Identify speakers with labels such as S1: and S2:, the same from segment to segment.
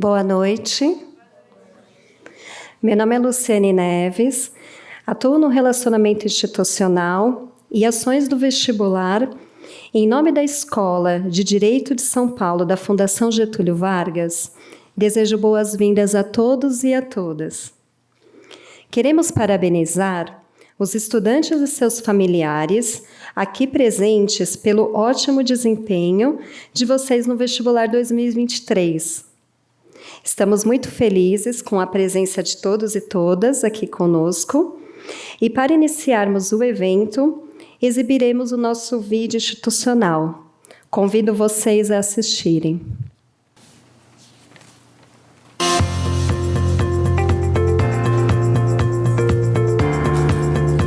S1: Boa noite. Meu nome é Luciane Neves, atuo no relacionamento institucional e ações do vestibular. Em nome da Escola de Direito de São Paulo, da Fundação Getúlio Vargas, desejo boas-vindas a todos e a todas. Queremos parabenizar os estudantes e seus familiares aqui presentes pelo ótimo desempenho de vocês no vestibular 2023. Estamos muito felizes com a presença de todos e todas aqui conosco. E para iniciarmos o evento, exibiremos o nosso vídeo institucional. Convido vocês a assistirem.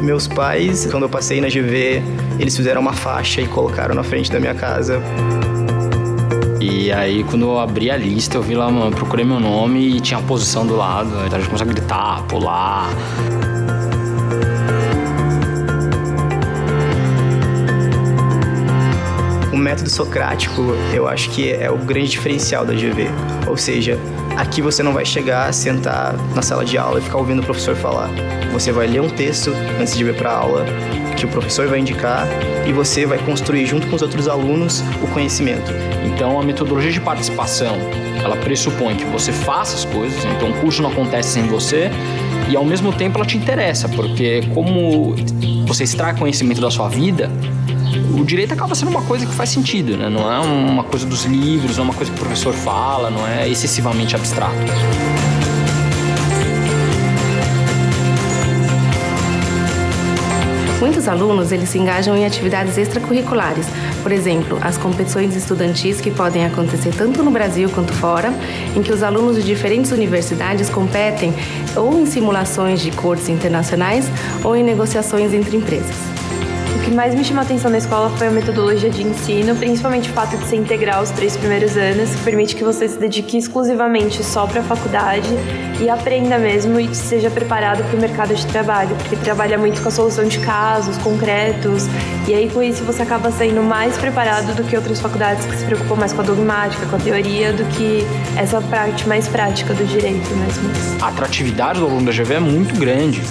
S2: Meus pais, quando eu passei na GV, eles fizeram uma faixa e colocaram na frente da minha casa.
S3: E aí, quando eu abri a lista, eu vi lá, procurei meu nome e tinha a posição do lado. Então a gente começou a gritar, pular.
S2: O método socrático, eu acho que é o grande diferencial da GV. Ou seja, aqui você não vai chegar, sentar na sala de aula e ficar ouvindo o professor falar. Você vai ler um texto antes de vir para a aula, que o professor vai indicar, e você vai construir junto com os outros alunos o conhecimento.
S3: Então, a metodologia de participação, ela pressupõe que você faça as coisas, então o curso não acontece sem você, e ao mesmo tempo ela te interessa, porque como você extrai conhecimento da sua vida, o direito acaba sendo uma coisa que faz sentido, né? Não é uma coisa dos livros, não é uma coisa que o professor fala, não é excessivamente abstrato.
S4: Muitos alunos, eles se engajam em atividades extracurriculares. Por exemplo, as competições estudantis que podem acontecer tanto no Brasil quanto fora, em que os alunos de diferentes universidades competem ou em simulações de cortes internacionais ou em negociações entre empresas.
S5: O que mais me chamou a atenção na escola foi a metodologia de ensino, principalmente o fato de ser integral os 3 primeiros anos, que permite que você se dedique exclusivamente só para a faculdade e aprenda mesmo e seja preparado para o mercado de trabalho, porque trabalha muito com a solução de casos concretos, e aí com isso você acaba saindo mais preparado do que outras faculdades que se preocupam mais com a dogmática, com a teoria, do que essa parte mais prática do direito mesmo.
S3: A atratividade do aluno da GV é muito grande.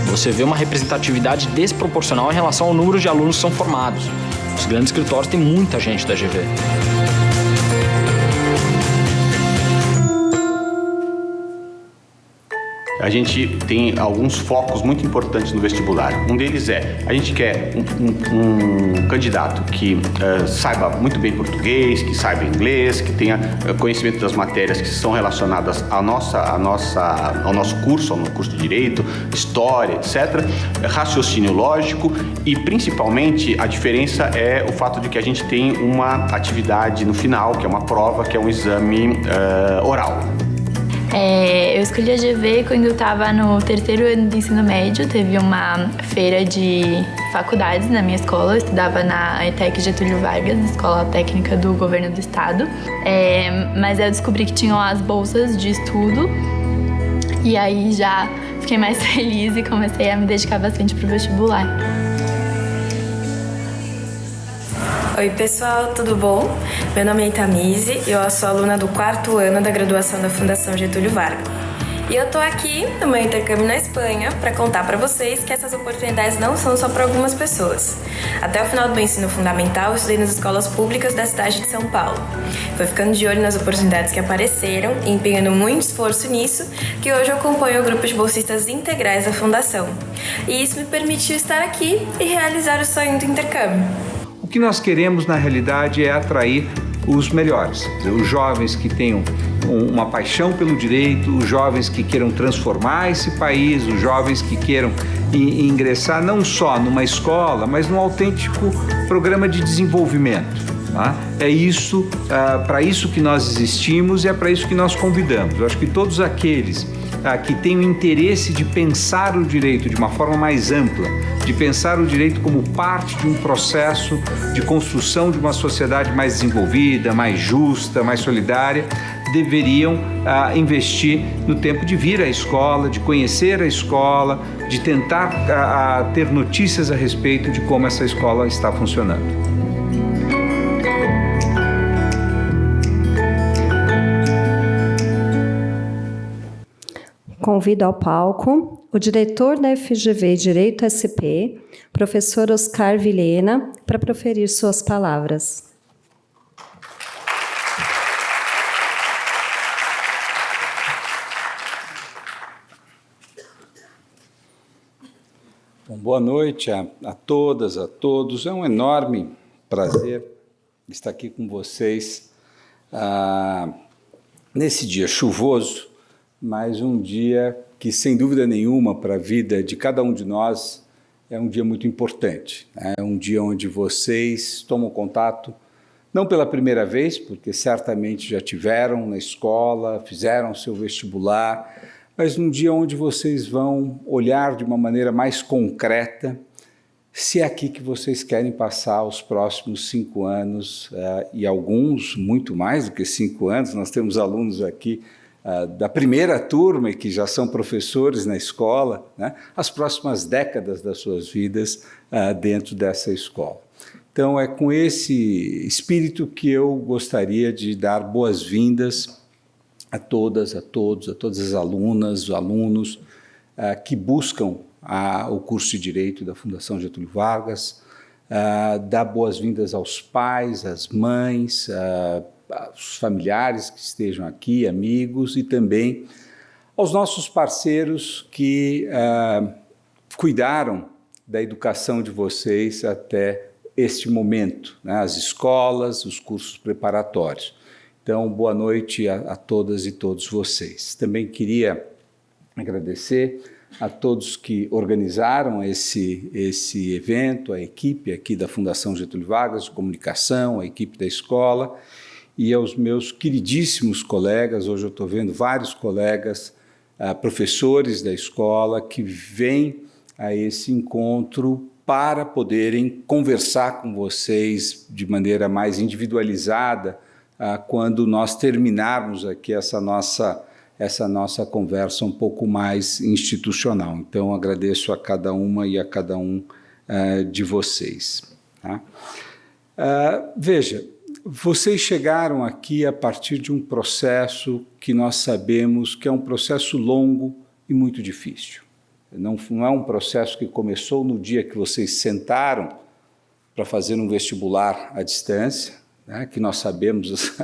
S3: Você vê uma representatividade desproporcional em relação ao número de alunos que são formados. Os grandes escritórios têm muita gente da GV.
S6: A gente tem alguns focos muito importantes no vestibular. Um deles é, a gente quer um candidato que saiba muito bem português, que saiba inglês, que tenha conhecimento das matérias que são relacionadas ao nosso curso, ao curso de Direito, História, etc. Raciocínio lógico e, principalmente, a diferença é o fato de que a gente tem uma atividade no final, que é uma prova, que é um exame oral.
S7: Eu escolhi a GV quando eu estava no 3º ano do ensino médio. Teve uma feira de faculdades na minha escola. Eu estudava na ETEC Getúlio Vargas, Escola Técnica do Governo do Estado. Mas eu descobri que tinham as bolsas de estudo. E aí já fiquei mais feliz e comecei a me dedicar bastante para o vestibular.
S8: Oi pessoal, tudo bom? Meu nome é Itamise e eu sou aluna do 4º ano da graduação da Fundação Getúlio Vargas. E eu tô aqui no meu intercâmbio na Espanha para contar para vocês que essas oportunidades não são só para algumas pessoas. Até o final do meu ensino fundamental, eu estudei nas escolas públicas da cidade de São Paulo. Foi ficando de olho nas oportunidades que apareceram e empenhando muito esforço nisso que hoje eu acompanho o grupo de bolsistas integrais da Fundação. E isso me permitiu estar aqui e realizar o sonho do intercâmbio.
S9: O que nós queremos, na realidade, é atrair os melhores, os jovens que tenham uma paixão pelo direito, os jovens que queiram transformar esse país, os jovens que queiram ingressar não só numa escola, mas num autêntico programa de desenvolvimento. Tá? É isso, para isso que nós existimos e é para isso que nós convidamos. Eu acho que todos aqueles que têm o interesse de pensar o direito de uma forma mais ampla, de pensar o direito como parte de um processo de construção de uma sociedade mais desenvolvida, mais justa, mais solidária, deveriam investir no tempo de vir à escola, de conhecer a escola, de tentar ter notícias a respeito de como essa escola está funcionando.
S1: convido ao palco o diretor da FGV Direito SP, professor Oscar Vilhena, para proferir suas palavras.
S9: Bom, boa noite a todas, a todos. É um enorme prazer estar aqui com vocês nesse dia chuvoso, mas um dia que, sem dúvida nenhuma, para a vida de cada um de nós, é um dia muito importante. É um dia onde vocês tomam contato, não pela primeira vez, porque certamente já tiveram na escola, fizeram seu vestibular, mas num dia onde vocês vão olhar de uma maneira mais concreta se é aqui que vocês querem passar os próximos 5 anos, e alguns muito mais do que 5 anos. Nós temos alunos aqui da primeira turma e que já são professores na escola, né? As próximas décadas das suas vidas dentro dessa escola. Então, é com esse espírito que eu gostaria de dar boas-vindas a todas, a todos, a todas as alunas, os alunos que buscam o curso de Direito da Fundação Getúlio Vargas, dar boas-vindas aos pais, às mães, aos familiares que estejam aqui, amigos, e também aos nossos parceiros que cuidaram da educação de vocês até este momento, né? As escolas, os cursos preparatórios. Então, boa noite a todas e todos vocês. Também queria agradecer a todos que organizaram esse evento, a equipe aqui da Fundação Getúlio Vargas de Comunicação, a equipe da escola, e aos meus queridíssimos colegas. Hoje eu estou vendo vários colegas, professores da escola, que vêm a esse encontro para poderem conversar com vocês de maneira mais individualizada, quando nós terminarmos aqui essa nossa conversa um pouco mais institucional. Então, agradeço a cada uma e a cada um de vocês. Tá? Veja, vocês chegaram aqui a partir de um processo que nós sabemos que é um processo longo e muito difícil. Não é um processo que começou no dia que vocês sentaram para fazer um vestibular à distância, né, que nós sabemos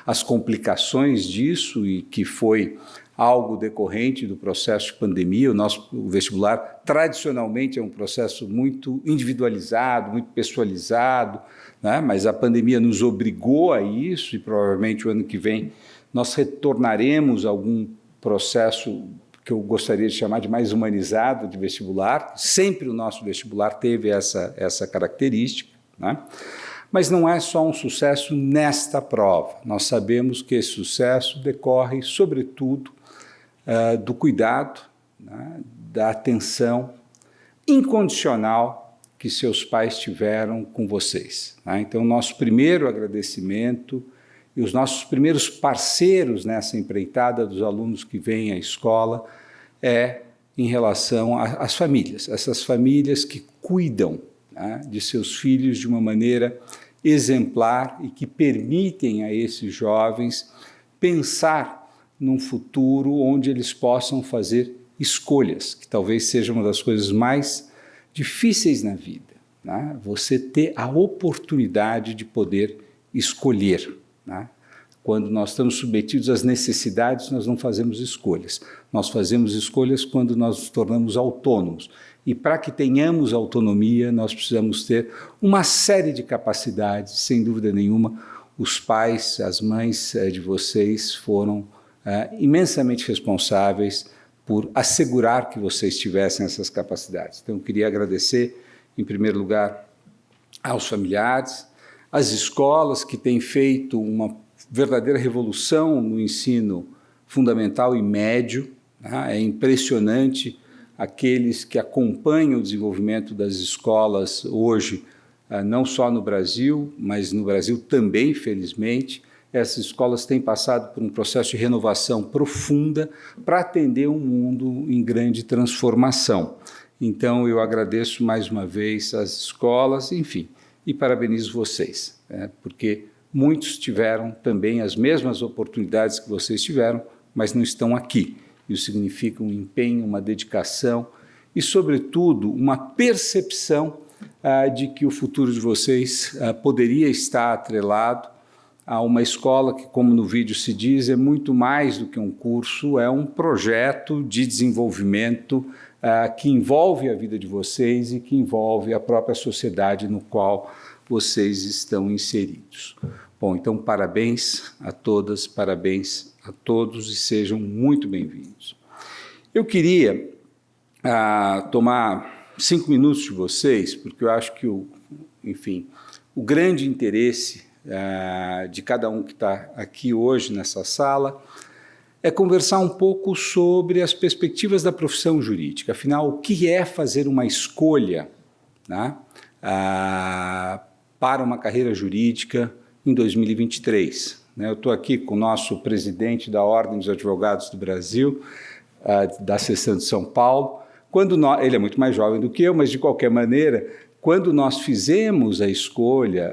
S9: as complicações disso e que foi algo decorrente do processo de pandemia. O vestibular, tradicionalmente, é um processo muito individualizado, muito pessoalizado, né, mas a pandemia nos obrigou a isso e provavelmente o ano que vem nós retornaremos a algum processo que eu gostaria de chamar de mais humanizado de vestibular. Sempre o nosso vestibular teve essa característica, né? Mas não é só um sucesso nesta prova. Nós sabemos que esse sucesso decorre, sobretudo, do cuidado, né, da atenção incondicional que seus pais tiveram com vocês, né? Então, nosso primeiro agradecimento e os nossos primeiros parceiros nessa empreitada dos alunos que vêm à escola é em relação às famílias, essas famílias que cuidam, né, de seus filhos de uma maneira exemplar e que permitem a esses jovens pensar num futuro onde eles possam fazer escolhas, que talvez seja uma das coisas mais difíceis na vida, né? Você ter a oportunidade de poder escolher, né? Quando nós estamos submetidos às necessidades, nós não fazemos escolhas. Nós fazemos escolhas quando nós nos tornamos autônomos. E para que tenhamos autonomia, nós precisamos ter uma série de capacidades. Sem dúvida nenhuma, os pais, as mães de vocês foram imensamente responsáveis por assegurar que vocês tivessem essas capacidades. Então, eu queria agradecer, em primeiro lugar, aos familiares, às escolas que têm feito uma verdadeira revolução no ensino fundamental e médio, né? É impressionante aqueles que acompanham o desenvolvimento das escolas hoje, não só no Brasil, mas no Brasil também, felizmente. Essas escolas têm passado por um processo de renovação profunda para atender um mundo em grande transformação. Então, eu agradeço mais uma vez às escolas, enfim, e parabenizo vocês, porque muitos tiveram também as mesmas oportunidades que vocês tiveram, mas não estão aqui. Isso significa um empenho, uma dedicação e, sobretudo, uma percepção de que o futuro de vocês poderia estar atrelado a uma escola que, como no vídeo se diz, é muito mais do que um curso, é um projeto de desenvolvimento que envolve a vida de vocês e que envolve a própria sociedade no qual vocês estão inseridos. Bom, então parabéns a todas, parabéns a todos e sejam muito bem-vindos. Eu queria tomar 5 minutos de vocês, porque eu acho que o grande interesse de cada um que está aqui hoje nessa sala é conversar um pouco sobre as perspectivas da profissão jurídica. Afinal, o que é fazer uma escolha, né, para uma carreira jurídica em 2023? Eu estou aqui com o nosso presidente da Ordem dos Advogados do Brasil, da seção de São Paulo. Ele é muito mais jovem do que eu, mas de qualquer maneira, quando nós fizemos a escolha,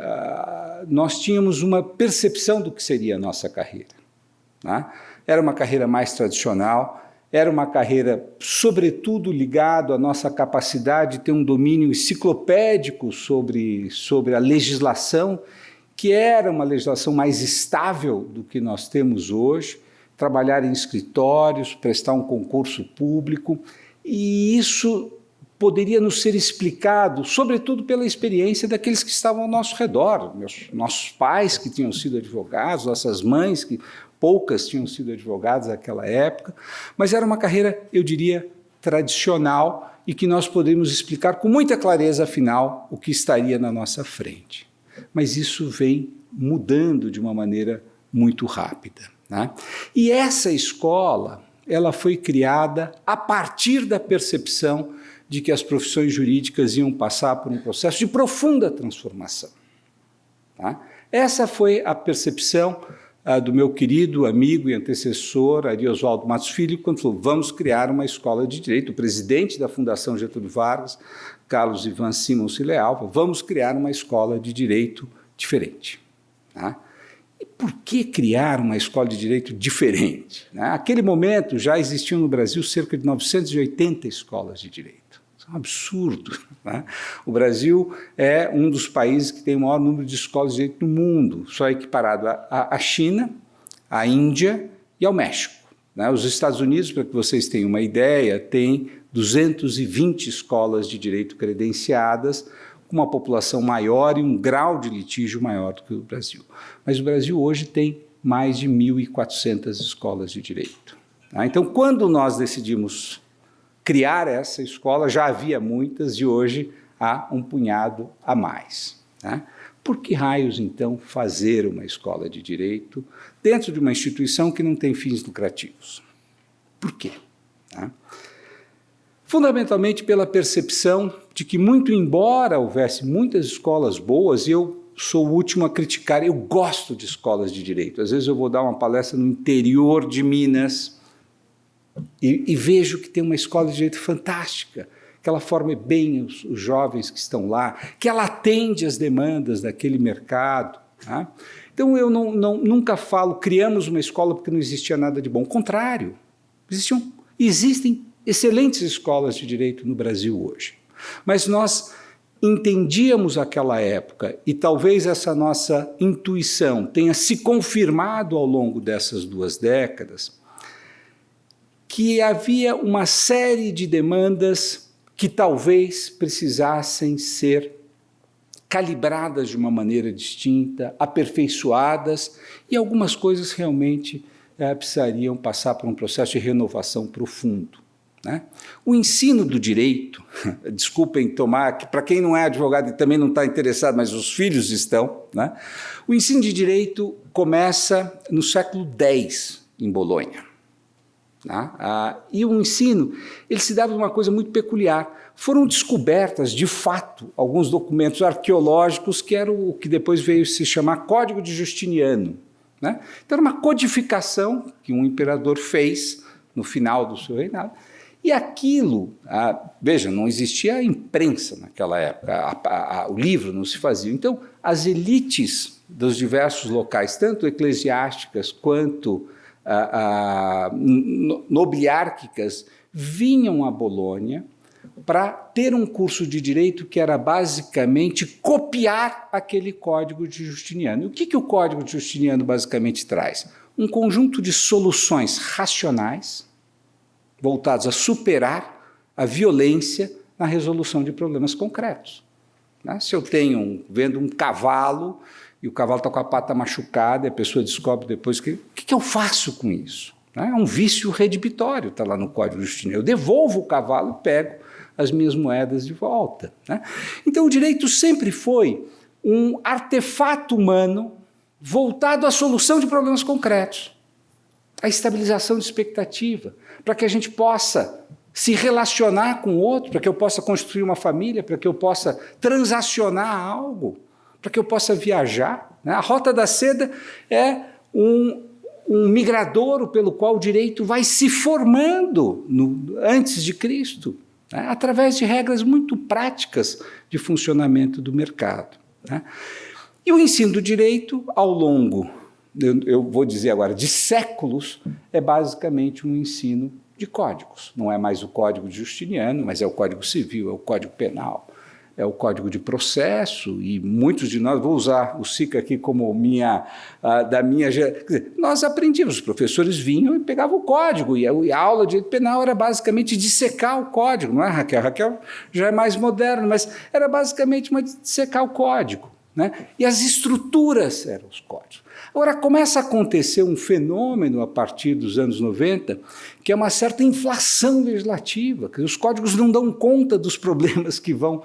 S9: nós tínhamos uma percepção do que seria a nossa carreira, né? Era uma carreira mais tradicional, era uma carreira, sobretudo, ligada à nossa capacidade de ter um domínio enciclopédico sobre a legislação, que era uma legislação mais estável do que nós temos hoje, trabalhar em escritórios, prestar um concurso público, e isso poderia nos ser explicado, sobretudo pela experiência daqueles que estavam ao nosso redor, nossos pais que tinham sido advogados, nossas mães, que poucas tinham sido advogadas naquela época, mas era uma carreira, eu diria, tradicional e que nós poderíamos explicar com muita clareza, afinal, o que estaria na nossa frente. Mas isso vem mudando de uma maneira muito rápida, né? E essa escola, ela foi criada a partir da percepção de que as profissões jurídicas iam passar por um processo de profunda transformação, tá? Essa foi a percepção do meu querido amigo e antecessor, Ari Oswaldo Matos Filho, quando falou, vamos criar uma escola de direito. O presidente da Fundação Getúlio Vargas, Carlos Ivan Simons e Leal, vamos criar uma escola de direito diferente, tá? E por que criar uma escola de direito diferente? Naquele momento já existiam no Brasil cerca de 980 escolas de direito. Isso é um absurdo, né? O Brasil é um dos países que tem o maior número de escolas de direito no mundo, só equiparado à China, à Índia e ao México, né? Os Estados Unidos, para que vocês tenham uma ideia, tem 220 escolas de direito credenciadas, com uma população maior e um grau de litígio maior do que o Brasil. Mas o Brasil hoje tem mais de 1.400 escolas de direito, tá? Então, quando nós decidimos criar essa escola, já havia muitas e hoje há um punhado a mais, né? Por que raios, então, fazer uma escola de direito dentro de uma instituição que não tem fins lucrativos? Por quê? Fundamentalmente pela percepção de que, muito embora houvesse muitas escolas boas, e eu sou o último a criticar, eu gosto de escolas de direito. Às vezes eu vou dar uma palestra no interior de Minas e vejo que tem uma escola de direito fantástica, que ela forma bem os jovens que estão lá, que ela atende às demandas daquele mercado, tá? Então eu nunca falo, criamos uma escola porque não existia nada de bom. Ao contrário, existem excelentes escolas de direito no Brasil hoje. Mas nós entendíamos aquela época, e talvez essa nossa intuição tenha se confirmado ao longo dessas 2 décadas, que havia uma série de demandas que talvez precisassem ser calibradas de uma maneira distinta, aperfeiçoadas, e algumas coisas realmente precisariam passar por um processo de renovação profundo, né? O ensino do direito, desculpem tomar, para quem não é advogado e também não está interessado, mas os filhos estão, né? O ensino de direito começa no século X, em Bolonha. E o ensino, ele se dava de uma coisa muito peculiar. Foram descobertas, de fato, alguns documentos arqueológicos que eram o que depois veio se chamar Código de Justiniano, né? Então era uma codificação que um imperador fez no final do seu reinado. E aquilo, veja, não existia imprensa naquela época, o livro não se fazia. Então, as elites dos diversos locais, tanto eclesiásticas quanto nobiliárquicas vinham a Bolonha para ter um curso de direito que era basicamente copiar aquele Código de Justiniano. E o que o Código de Justiniano basicamente traz? Um conjunto de soluções racionais voltados a superar a violência na resolução de problemas concretos. Né? Se eu vendo um cavalo e o cavalo está com a pata machucada e a pessoa descobre depois o que eu faço com isso? Né? É um vício redibitório, está lá no Código Justiniano. Eu devolvo o cavalo e pego as minhas moedas de volta. Né? Então, o direito sempre foi um artefato humano voltado à solução de problemas concretos, à estabilização de expectativa, para que a gente possa se relacionar com o outro, para que eu possa construir uma família, para que eu possa transacionar algo, para que eu possa viajar. Né? A Rota da Seda é um migradouro pelo qual o direito vai se formando antes de Cristo, né? Através de regras muito práticas de funcionamento do mercado. Né? E o ensino do direito, ao longo, eu vou dizer agora, de séculos, é basicamente um ensino de códigos. Não é mais o Código de Justiniano, mas é o Código Civil, é o Código Penal, é o Código de Processo, e muitos de nós, vou usar o SICA aqui como da minha geração, quer dizer, nós aprendíamos, os professores vinham e pegavam o código, e a aula de direito penal era basicamente dissecar o código, não é, Raquel? A Raquel já é mais moderna, mas era basicamente dissecar o código, né? E as estruturas eram os códigos. Agora, começa a acontecer um fenômeno a partir dos anos 90, que é uma certa inflação legislativa, que os códigos não dão conta dos problemas que vão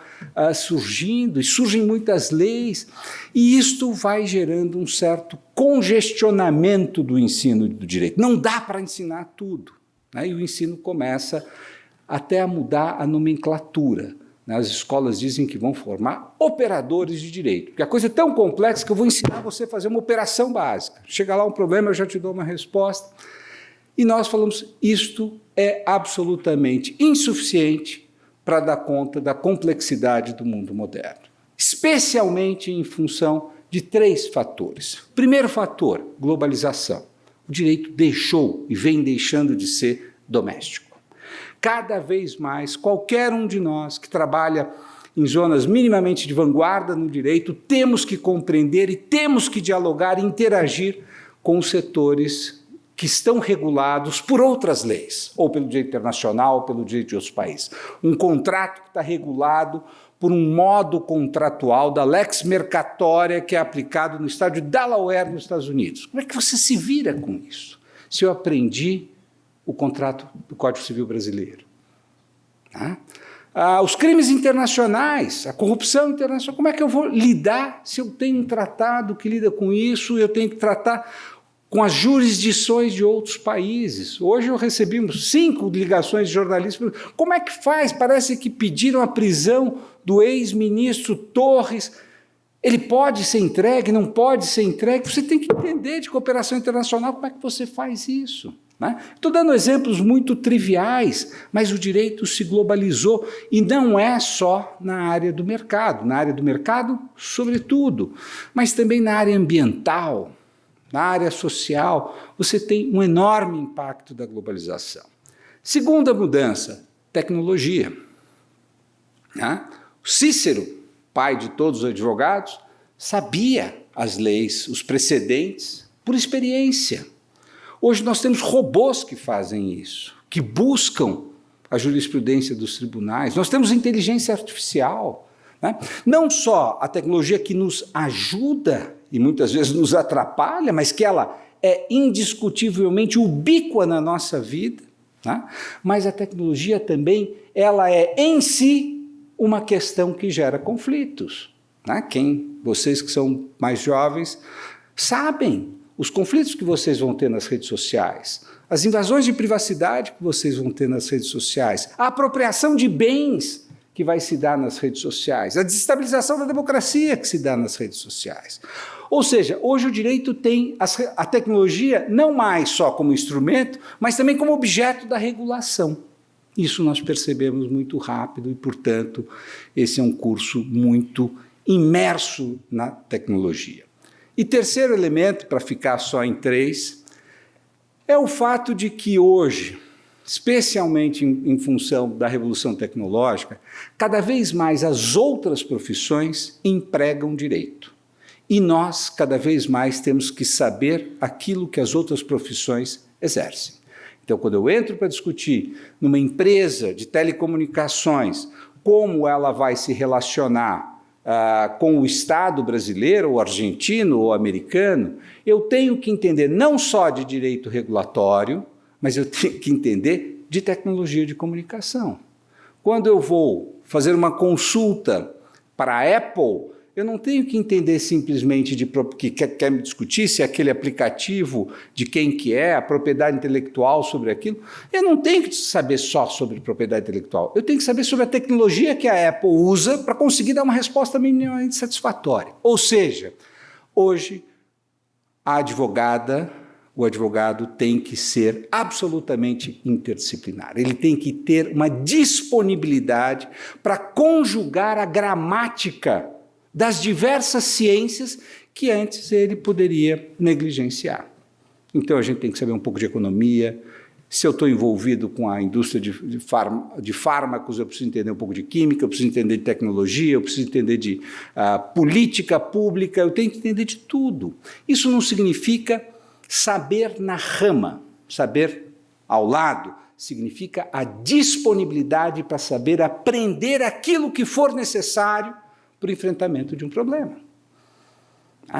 S9: surgindo, e surgem muitas leis, e isto vai gerando um certo congestionamento do ensino do direito. Não dá para ensinar tudo, né? E o ensino começa até a mudar a nomenclatura. As escolas dizem que vão formar operadores de direito, porque a coisa é tão complexa que eu vou ensinar você a fazer uma operação básica. Chega lá um problema, eu já te dou uma resposta. E nós falamos, isto é absolutamente insuficiente para dar conta da complexidade do mundo moderno, especialmente em função de 3 fatores. Primeiro fator, globalização. O direito deixou e vem deixando de ser doméstico. Cada vez mais, qualquer um de nós que trabalha em zonas minimamente de vanguarda no direito, temos que compreender e temos que dialogar e interagir com os setores que estão regulados por outras leis, ou pelo direito internacional, ou pelo direito de outros países. Um contrato que está regulado por um modo contratual da lex mercatória que é aplicado no estado de Delaware, nos Estados Unidos. Como é que você se vira com isso? Se eu aprendi o contrato do Código Civil brasileiro. Os crimes internacionais, a corrupção internacional, como é que eu vou lidar se eu tenho um tratado que lida com isso, eu tenho que tratar com as jurisdições de outros países? Hoje eu recebi 5 ligações de jornalistas, como é que faz? Parece que pediram a prisão do ex-ministro Torres. Ele pode ser entregue, não pode ser entregue? Você tem que entender de cooperação internacional como é que você faz isso. Estou dando exemplos muito triviais, mas o direito se globalizou e não é só na área do mercado, sobretudo, mas também na área ambiental, na área social, você tem um enorme impacto da globalização. Segunda mudança, tecnologia. Cícero, pai de todos os advogados, sabia as leis, os precedentes, por experiência. Hoje nós temos robôs que fazem isso, que buscam a jurisprudência dos tribunais. Nós temos inteligência artificial. Né? Não só a tecnologia que nos ajuda e muitas vezes nos atrapalha, mas que ela é indiscutivelmente ubíqua na nossa vida, né? Mas a tecnologia também ela é em si uma questão que gera conflitos. Né? Vocês que são mais jovens sabem os conflitos que vocês vão ter nas redes sociais, as invasões de privacidade que vocês vão ter nas redes sociais, a apropriação de bens que vai se dar nas redes sociais, a desestabilização da democracia que se dá nas redes sociais. Ou seja, hoje o direito tem a tecnologia não mais só como instrumento, mas também como objeto da regulação. Isso nós percebemos muito rápido e, portanto, esse é um curso muito imerso na tecnologia. E terceiro elemento, para ficar só em 3, é o fato de que hoje, especialmente em função da revolução tecnológica, cada vez mais as outras profissões empregam direito. E nós, cada vez mais, temos que saber aquilo que as outras profissões exercem. Então, quando eu entro para discutir numa empresa de telecomunicações como ela vai se relacionar com o Estado brasileiro, ou argentino, ou americano, eu tenho que entender não só de direito regulatório, mas eu tenho que entender de tecnologia de comunicação. Quando eu vou fazer uma consulta para a Apple, eu não tenho que entender simplesmente que quer me discutir se aquele aplicativo de quem que é, a propriedade intelectual sobre aquilo. Eu não tenho que saber só sobre propriedade intelectual. Eu tenho que saber sobre a tecnologia que a Apple usa para conseguir dar uma resposta minimamente satisfatória. Ou seja, hoje o advogado tem que ser absolutamente interdisciplinar. Ele tem que ter uma disponibilidade para conjugar a gramática das diversas ciências que antes ele poderia negligenciar. Então a gente tem que saber um pouco de economia. Se eu estou envolvido com a indústria de fármacos, eu preciso entender um pouco de química, eu preciso entender de tecnologia, eu preciso entender de política pública, eu tenho que entender de tudo. Isso não significa saber na rama, saber ao lado, significa a disponibilidade para saber aprender aquilo que for necessário para o enfrentamento de um problema.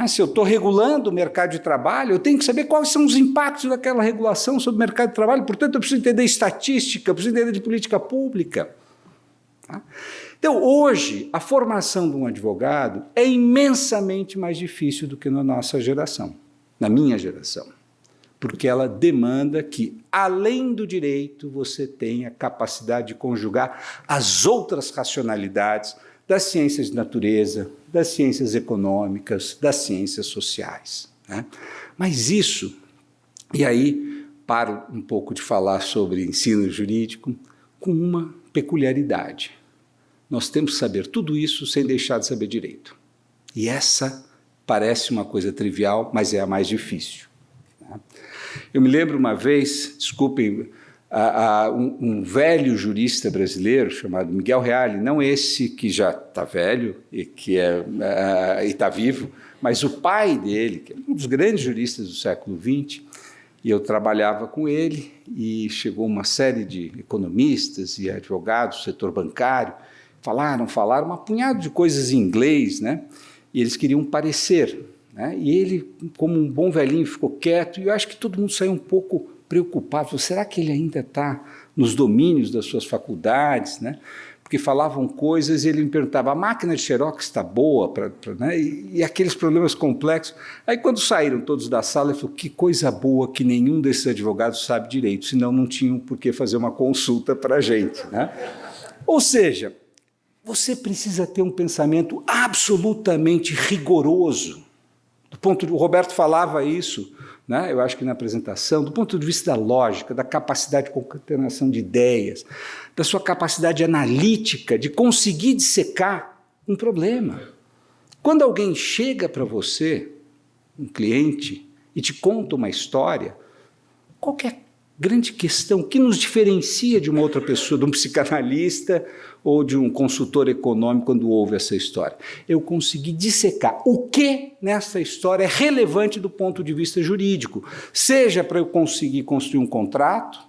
S9: Se eu estou regulando o mercado de trabalho, eu tenho que saber quais são os impactos daquela regulação sobre o mercado de trabalho, portanto, eu preciso entender estatística, eu preciso entender de política pública. Então, hoje, a formação de um advogado é imensamente mais difícil do que na nossa geração, na minha geração, porque ela demanda que, além do direito, você tenha capacidade de conjugar as outras racionalidades das ciências de natureza, das ciências econômicas, das ciências sociais. Mas isso, e aí paro um pouco de falar sobre ensino jurídico, com uma peculiaridade. Nós temos que saber tudo isso sem deixar de saber direito. E essa parece uma coisa trivial, mas é a mais difícil. Eu me lembro uma vez, desculpem, um velho jurista brasileiro chamado Miguel Reale, não esse que já está velho e está vivo, mas o pai dele, que é um dos grandes juristas do século XX, e eu trabalhava com ele, e chegou uma série de economistas e advogados do setor bancário, falaram uma punhado de coisas em inglês, né? E eles queriam um parecer, né? E ele, como um bom velhinho, ficou quieto, e eu acho que todo mundo saiu um pouco preocupado. Será que ele ainda está nos domínios das suas faculdades, né? Porque falavam coisas e ele me perguntava, a máquina de Xerox está boa? Né? E aqueles problemas complexos. Aí quando saíram todos da sala, ele falou, que coisa boa que nenhum desses advogados sabe direito, senão não tinham por que fazer uma consulta para a gente, né? Ou seja, você precisa ter um pensamento absolutamente rigoroso. O Roberto falava isso, né? Eu acho que na apresentação, do ponto de vista da lógica, da capacidade de concatenação de ideias, da sua capacidade analítica de conseguir dissecar um problema. Quando alguém chega para você, um cliente, e te conta uma história, qual que é a grande questão que nos diferencia de uma outra pessoa, de um psicanalista ou de um consultor econômico quando ouve essa história? Eu consegui dissecar o que nessa história é relevante do ponto de vista jurídico, seja para eu conseguir construir um contrato,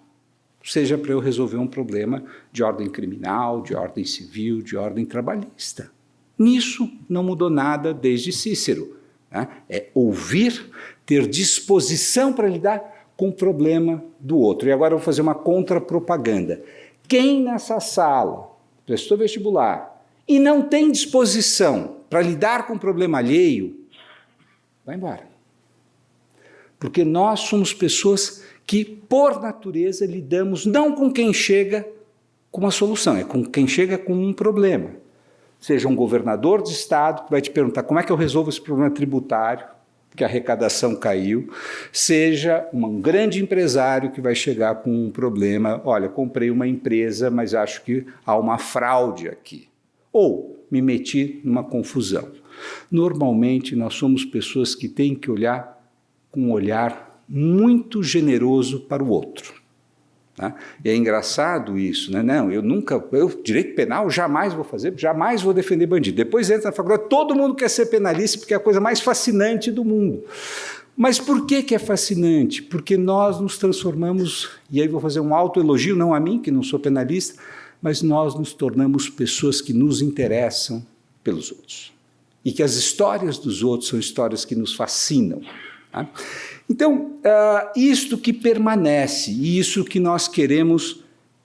S9: seja para eu resolver um problema de ordem criminal, de ordem civil, de ordem trabalhista. Nisso não mudou nada desde Cícero, né? É ouvir, ter disposição para lidar com o problema do outro. E agora eu vou fazer uma contrapropaganda. Quem nessa sala prestou vestibular e não tem disposição para lidar com o problema alheio, vai embora. Porque nós somos pessoas que, por natureza, lidamos não com quem chega com uma solução, é com quem chega com um problema. Seja um governador de estado que vai te perguntar como é que eu resolvo esse problema tributário, que a arrecadação caiu, seja um grande empresário que vai chegar com um problema, olha, comprei uma empresa, mas acho que há uma fraude aqui. Ou me meti numa confusão. Normalmente, nós somos pessoas que têm que olhar com um olhar muito generoso para o outro. Tá? E é engraçado isso, né? Não, eu direito penal jamais vou fazer, jamais vou defender bandido. Depois entra na faculdade, todo mundo quer ser penalista porque é a coisa mais fascinante do mundo. Mas por que é fascinante? Porque nós nos transformamos, e aí vou fazer um autoelogio, não a mim, que não sou penalista, mas nós nos tornamos pessoas que nos interessam pelos outros. E que as histórias dos outros são histórias que nos fascinam. Tá? Então, isto que permanece, e isso que nós queremos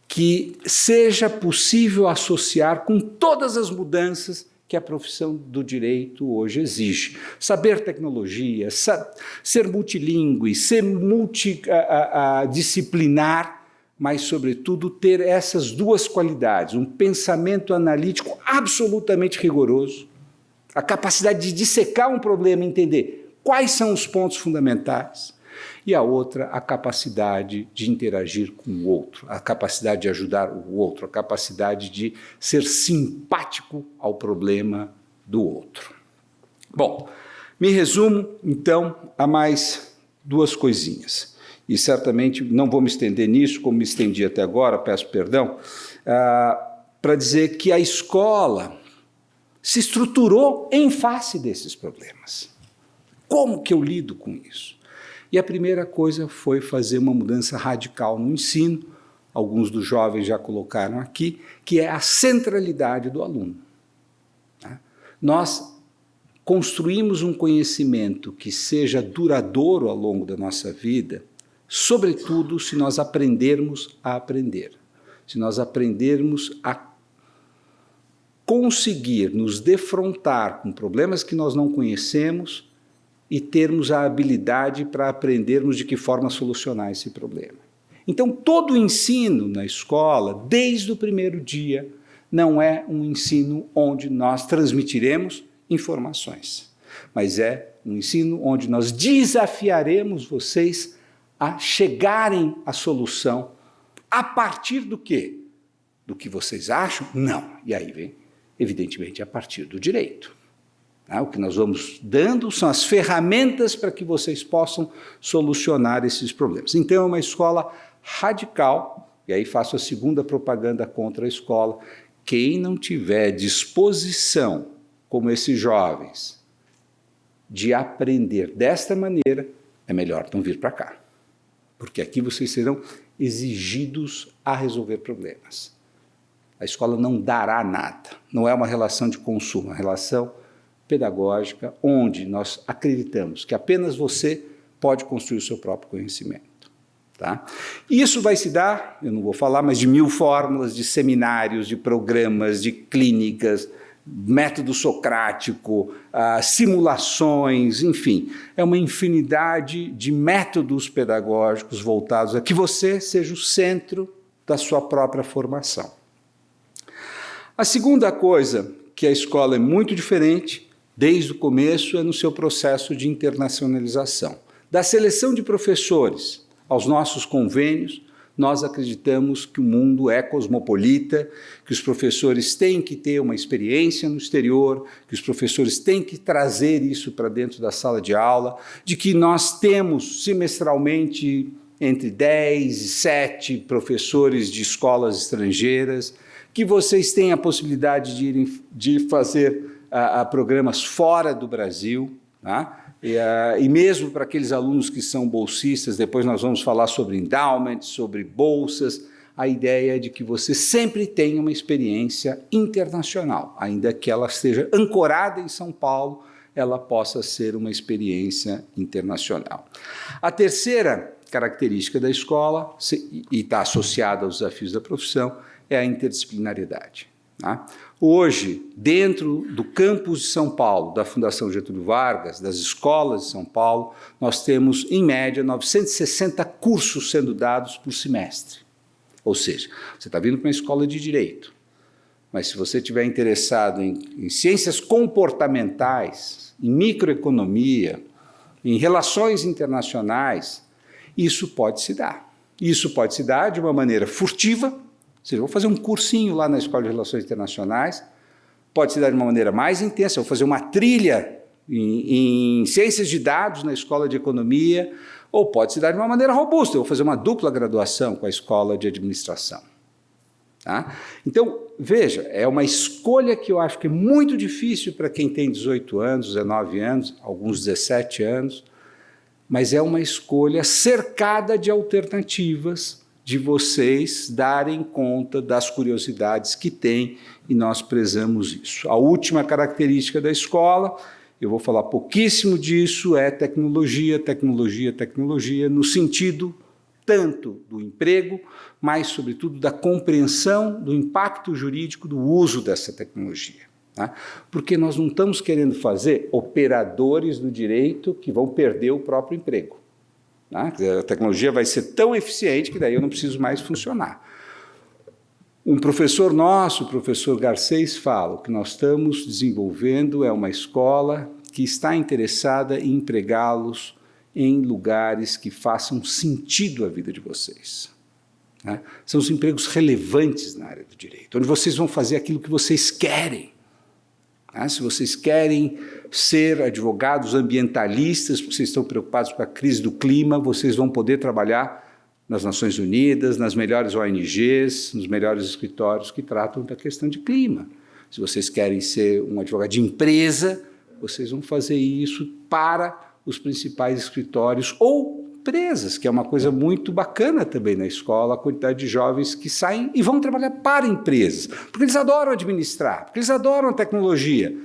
S9: que seja possível associar com todas as mudanças que a profissão do direito hoje exige. Saber tecnologia, ser multilingüe, ser multidisciplinar, mas, sobretudo, ter essas duas qualidades, um pensamento analítico absolutamente rigoroso, a capacidade de dissecar um problema e entender quais são os pontos fundamentais, e a outra, a capacidade de interagir com o outro, a capacidade de ajudar o outro, a capacidade de ser simpático ao problema do outro. Bom, me resumo, então, a mais duas coisinhas. E certamente não vou me estender nisso, como me estendi até agora, peço perdão, para dizer que a escola se estruturou em face desses problemas. Como que eu lido com isso? E a primeira coisa foi fazer uma mudança radical no ensino, alguns dos jovens já colocaram aqui, que é a centralidade do aluno. Nós construímos um conhecimento que seja duradouro ao longo da nossa vida, sobretudo se nós aprendermos a aprender, se nós aprendermos a conseguir nos defrontar com problemas que nós não conhecemos e termos a habilidade para aprendermos de que forma solucionar esse problema. Então, todo o ensino na escola, desde o primeiro dia, não é um ensino onde nós transmitiremos informações, mas é um ensino onde nós desafiaremos vocês a chegarem à solução a partir do quê? Do que vocês acham? Não. E aí vem, evidentemente, a partir do direito. O que nós vamos dando são as ferramentas para que vocês possam solucionar esses problemas. Então, é uma escola radical, e aí faço a segunda propaganda contra a escola. Quem não tiver disposição, como esses jovens, de aprender desta maneira, é melhor não vir para cá. Porque aqui vocês serão exigidos a resolver problemas. A escola não dará nada, não é uma relação de consumo, é uma relação pedagógica, onde nós acreditamos que apenas você pode construir o seu próprio conhecimento. Tá? E isso vai se dar, eu não vou falar, mas de 1000 fórmulas, de seminários, de programas, de clínicas, método socrático, simulações, enfim, é uma infinidade de métodos pedagógicos voltados a que você seja o centro da sua própria formação. A segunda coisa que a escola é muito diferente, desde o começo, é no seu processo de internacionalização. Da seleção de professores aos nossos convênios, nós acreditamos que o mundo é cosmopolita, que os professores têm que ter uma experiência no exterior, que os professores têm que trazer isso para dentro da sala de aula, de que nós temos semestralmente entre 10 e 7 professores de escolas estrangeiras, que vocês têm a possibilidade de fazer programas fora do Brasil, tá? E mesmo para aqueles alunos que são bolsistas, depois nós vamos falar sobre endowment, sobre bolsas, a ideia é de que você sempre tenha uma experiência internacional, ainda que ela esteja ancorada em São Paulo, ela possa ser uma experiência internacional. A terceira característica da escola, e está associada aos desafios da profissão, é a interdisciplinariedade. Tá? Hoje, dentro do campus de São Paulo, da Fundação Getúlio Vargas, das escolas de São Paulo, nós temos, em média, 960 cursos sendo dados por semestre. Ou seja, você está vindo para uma escola de direito, mas se você estiver interessado em ciências comportamentais, em microeconomia, em relações internacionais, isso pode se dar. Isso pode se dar de uma maneira furtiva, ou seja, eu vou fazer um cursinho lá na Escola de Relações Internacionais, pode se dar de uma maneira mais intensa, eu vou fazer uma trilha em ciências de dados na Escola de Economia, ou pode se dar de uma maneira robusta. Eu vou fazer uma dupla graduação com a escola de administração. Tá? Então, veja, é uma escolha que eu acho que é muito difícil para quem tem 18 anos, 19 anos, alguns 17 anos, mas é uma escolha cercada de alternativas, de vocês darem conta das curiosidades que têm, e nós prezamos isso. A última característica da escola, eu vou falar pouquíssimo disso, é tecnologia, tecnologia, tecnologia, no sentido tanto do emprego, mas, sobretudo, da compreensão do impacto jurídico do uso dessa tecnologia. Tá? Porque nós não estamos querendo fazer operadores do direito que vão perder o próprio emprego. Tá? A tecnologia vai ser tão eficiente que daí eu não preciso mais funcionar. Um professor nosso, o professor Garcês, fala: o que nós estamos desenvolvendo é uma escola que está interessada em empregá-los em lugares que façam sentido à vida de vocês. Né? São os empregos relevantes na área do direito, onde vocês vão fazer aquilo que vocês querem. Né? Se vocês querem ser advogados ambientalistas, porque vocês estão preocupados com a crise do clima, vocês vão poder trabalhar nas Nações Unidas, nas melhores ONGs, nos melhores escritórios que tratam da questão de clima. Se vocês querem ser um advogado de empresa, vocês vão fazer isso para os principais escritórios ou empresas, que é uma coisa muito bacana também na escola, a quantidade de jovens que saem e vão trabalhar para empresas, porque eles adoram administrar, porque eles adoram a tecnologia.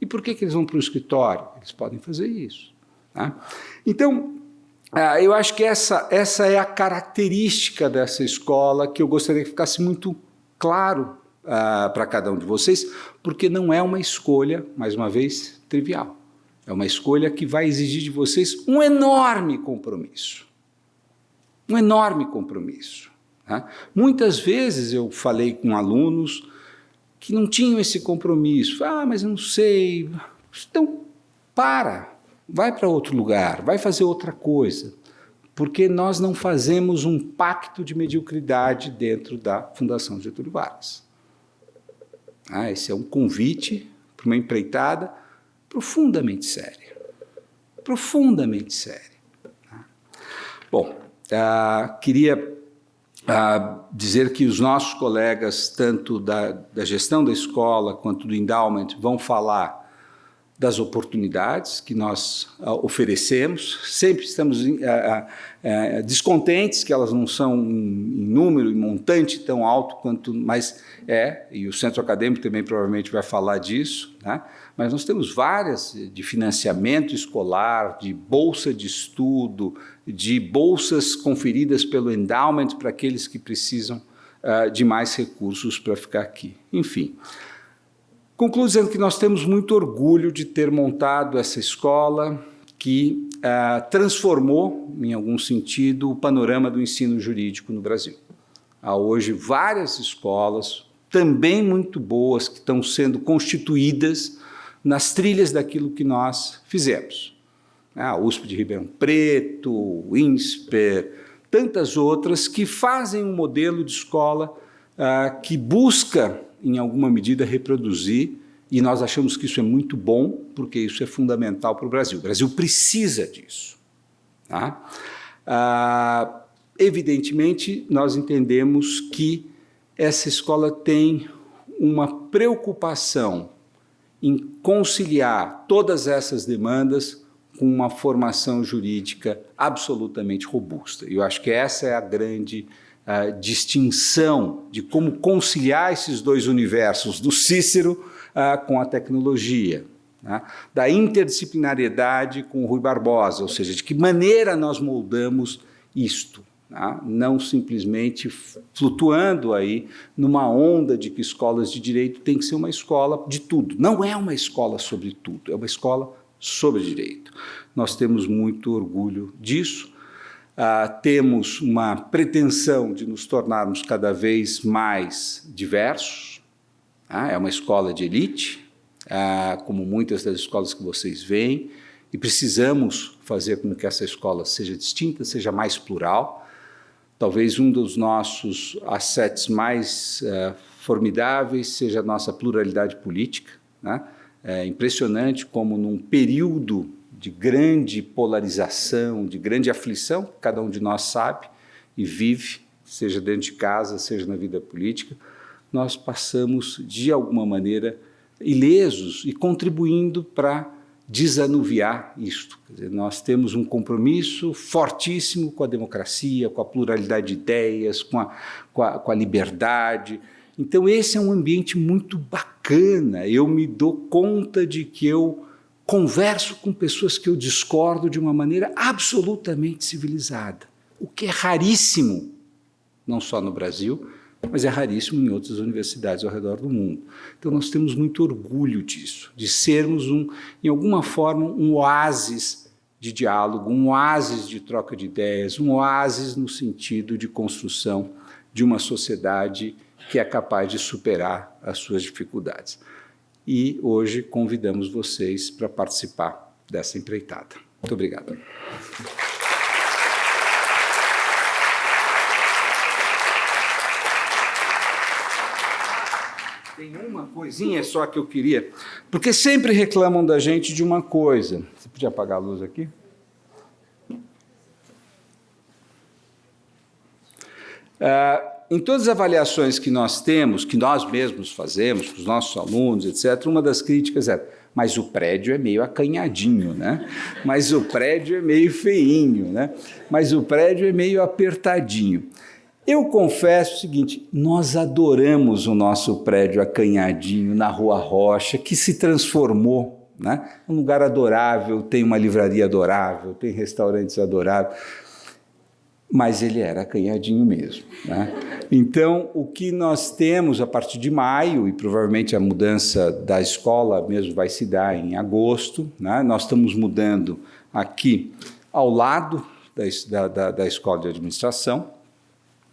S9: E por que eles vão para o escritório? Eles podem fazer isso. Tá? Então, eu acho que essa é a característica dessa escola que eu gostaria que ficasse muito claro para cada um de vocês, porque não é uma escolha, mais uma vez, trivial. É uma escolha que vai exigir de vocês um enorme compromisso. Um enorme compromisso. Tá? Muitas vezes eu falei com alunos que não tinham esse compromisso. Mas eu não sei. Então, vai para outro lugar, vai fazer outra coisa. Porque nós não fazemos um pacto de mediocridade dentro da Fundação Getúlio Vargas. Esse é um convite para uma empreitada profundamente séria. Profundamente séria. Bom, queria dizer que os nossos colegas, tanto da gestão da escola quanto do endowment, vão falar das oportunidades que nós oferecemos. Sempre estamos descontentes que elas não são em número e montante tão alto quanto, mas e o centro acadêmico também provavelmente vai falar disso, né? Mas nós temos várias de financiamento escolar, de bolsa de estudo, de bolsas conferidas pelo endowment para aqueles que precisam de mais recursos para ficar aqui. Enfim, concluo dizendo que nós temos muito orgulho de ter montado essa escola que transformou, em algum sentido, o panorama do ensino jurídico no Brasil. Há hoje várias escolas, também muito boas, que estão sendo constituídas nas trilhas daquilo que nós fizemos. A USP de Ribeirão Preto, o INSPER, tantas outras que fazem um modelo de escola que busca, em alguma medida, reproduzir, e nós achamos que isso é muito bom, porque isso é fundamental para o Brasil. O Brasil precisa disso. Tá? Evidentemente, nós entendemos que essa escola tem uma preocupação em conciliar todas essas demandas com uma formação jurídica absolutamente robusta. Eu acho que essa é a grande distinção de como conciliar esses dois universos, do Cícero com a tecnologia, né? Da interdisciplinariedade com o Rui Barbosa, ou seja, de que maneira nós moldamos isto. Não simplesmente flutuando aí numa onda de que escolas de direito tem que ser uma escola de tudo. Não é uma escola sobre tudo, é uma escola sobre direito. Nós temos muito orgulho disso, temos uma pretensão de nos tornarmos cada vez mais diversos, é uma escola de elite, como muitas das escolas que vocês veem, e precisamos fazer com que essa escola seja distinta, seja mais plural. Talvez um dos nossos assets mais formidáveis seja a nossa pluralidade política. Né? É impressionante como, num período de grande polarização, de grande aflição, que cada um de nós sabe e vive, seja dentro de casa, seja na vida política, nós passamos, de alguma maneira, ilesos e contribuindo para desanuviar isto. Quer dizer, nós temos um compromisso fortíssimo com a democracia, com a pluralidade de ideias, com a liberdade. Então, esse é um ambiente muito bacana. Eu me dou conta de que eu converso com pessoas que eu discordo de uma maneira absolutamente civilizada, o que é raríssimo, não só no Brasil, mas é raríssimo em outras universidades ao redor do mundo. Então, nós temos muito orgulho disso, de sermos, em alguma forma, um oásis de diálogo, um oásis de troca de ideias, um oásis no sentido de construção de uma sociedade que é capaz de superar as suas dificuldades. E hoje convidamos vocês para participar dessa empreitada. Muito obrigado. Tem uma coisinha só que eu queria, porque sempre reclamam da gente de uma coisa. Você podia apagar a luz aqui? Em todas as avaliações que nós temos, que nós mesmos fazemos, para os nossos alunos, etc., uma das críticas é: mas o prédio é meio acanhadinho, né? Mas o prédio é meio feinho, né? Mas o prédio é meio apertadinho. Eu confesso o seguinte: nós adoramos o nosso prédio acanhadinho na Rua Rocha, que se transformou, né? Um lugar adorável, tem uma livraria adorável, tem restaurantes adoráveis, mas ele era acanhadinho mesmo, né? Então, o que nós temos a partir de maio, e provavelmente a mudança da escola mesmo vai se dar em agosto, né? Nós estamos mudando aqui ao lado da escola de administração,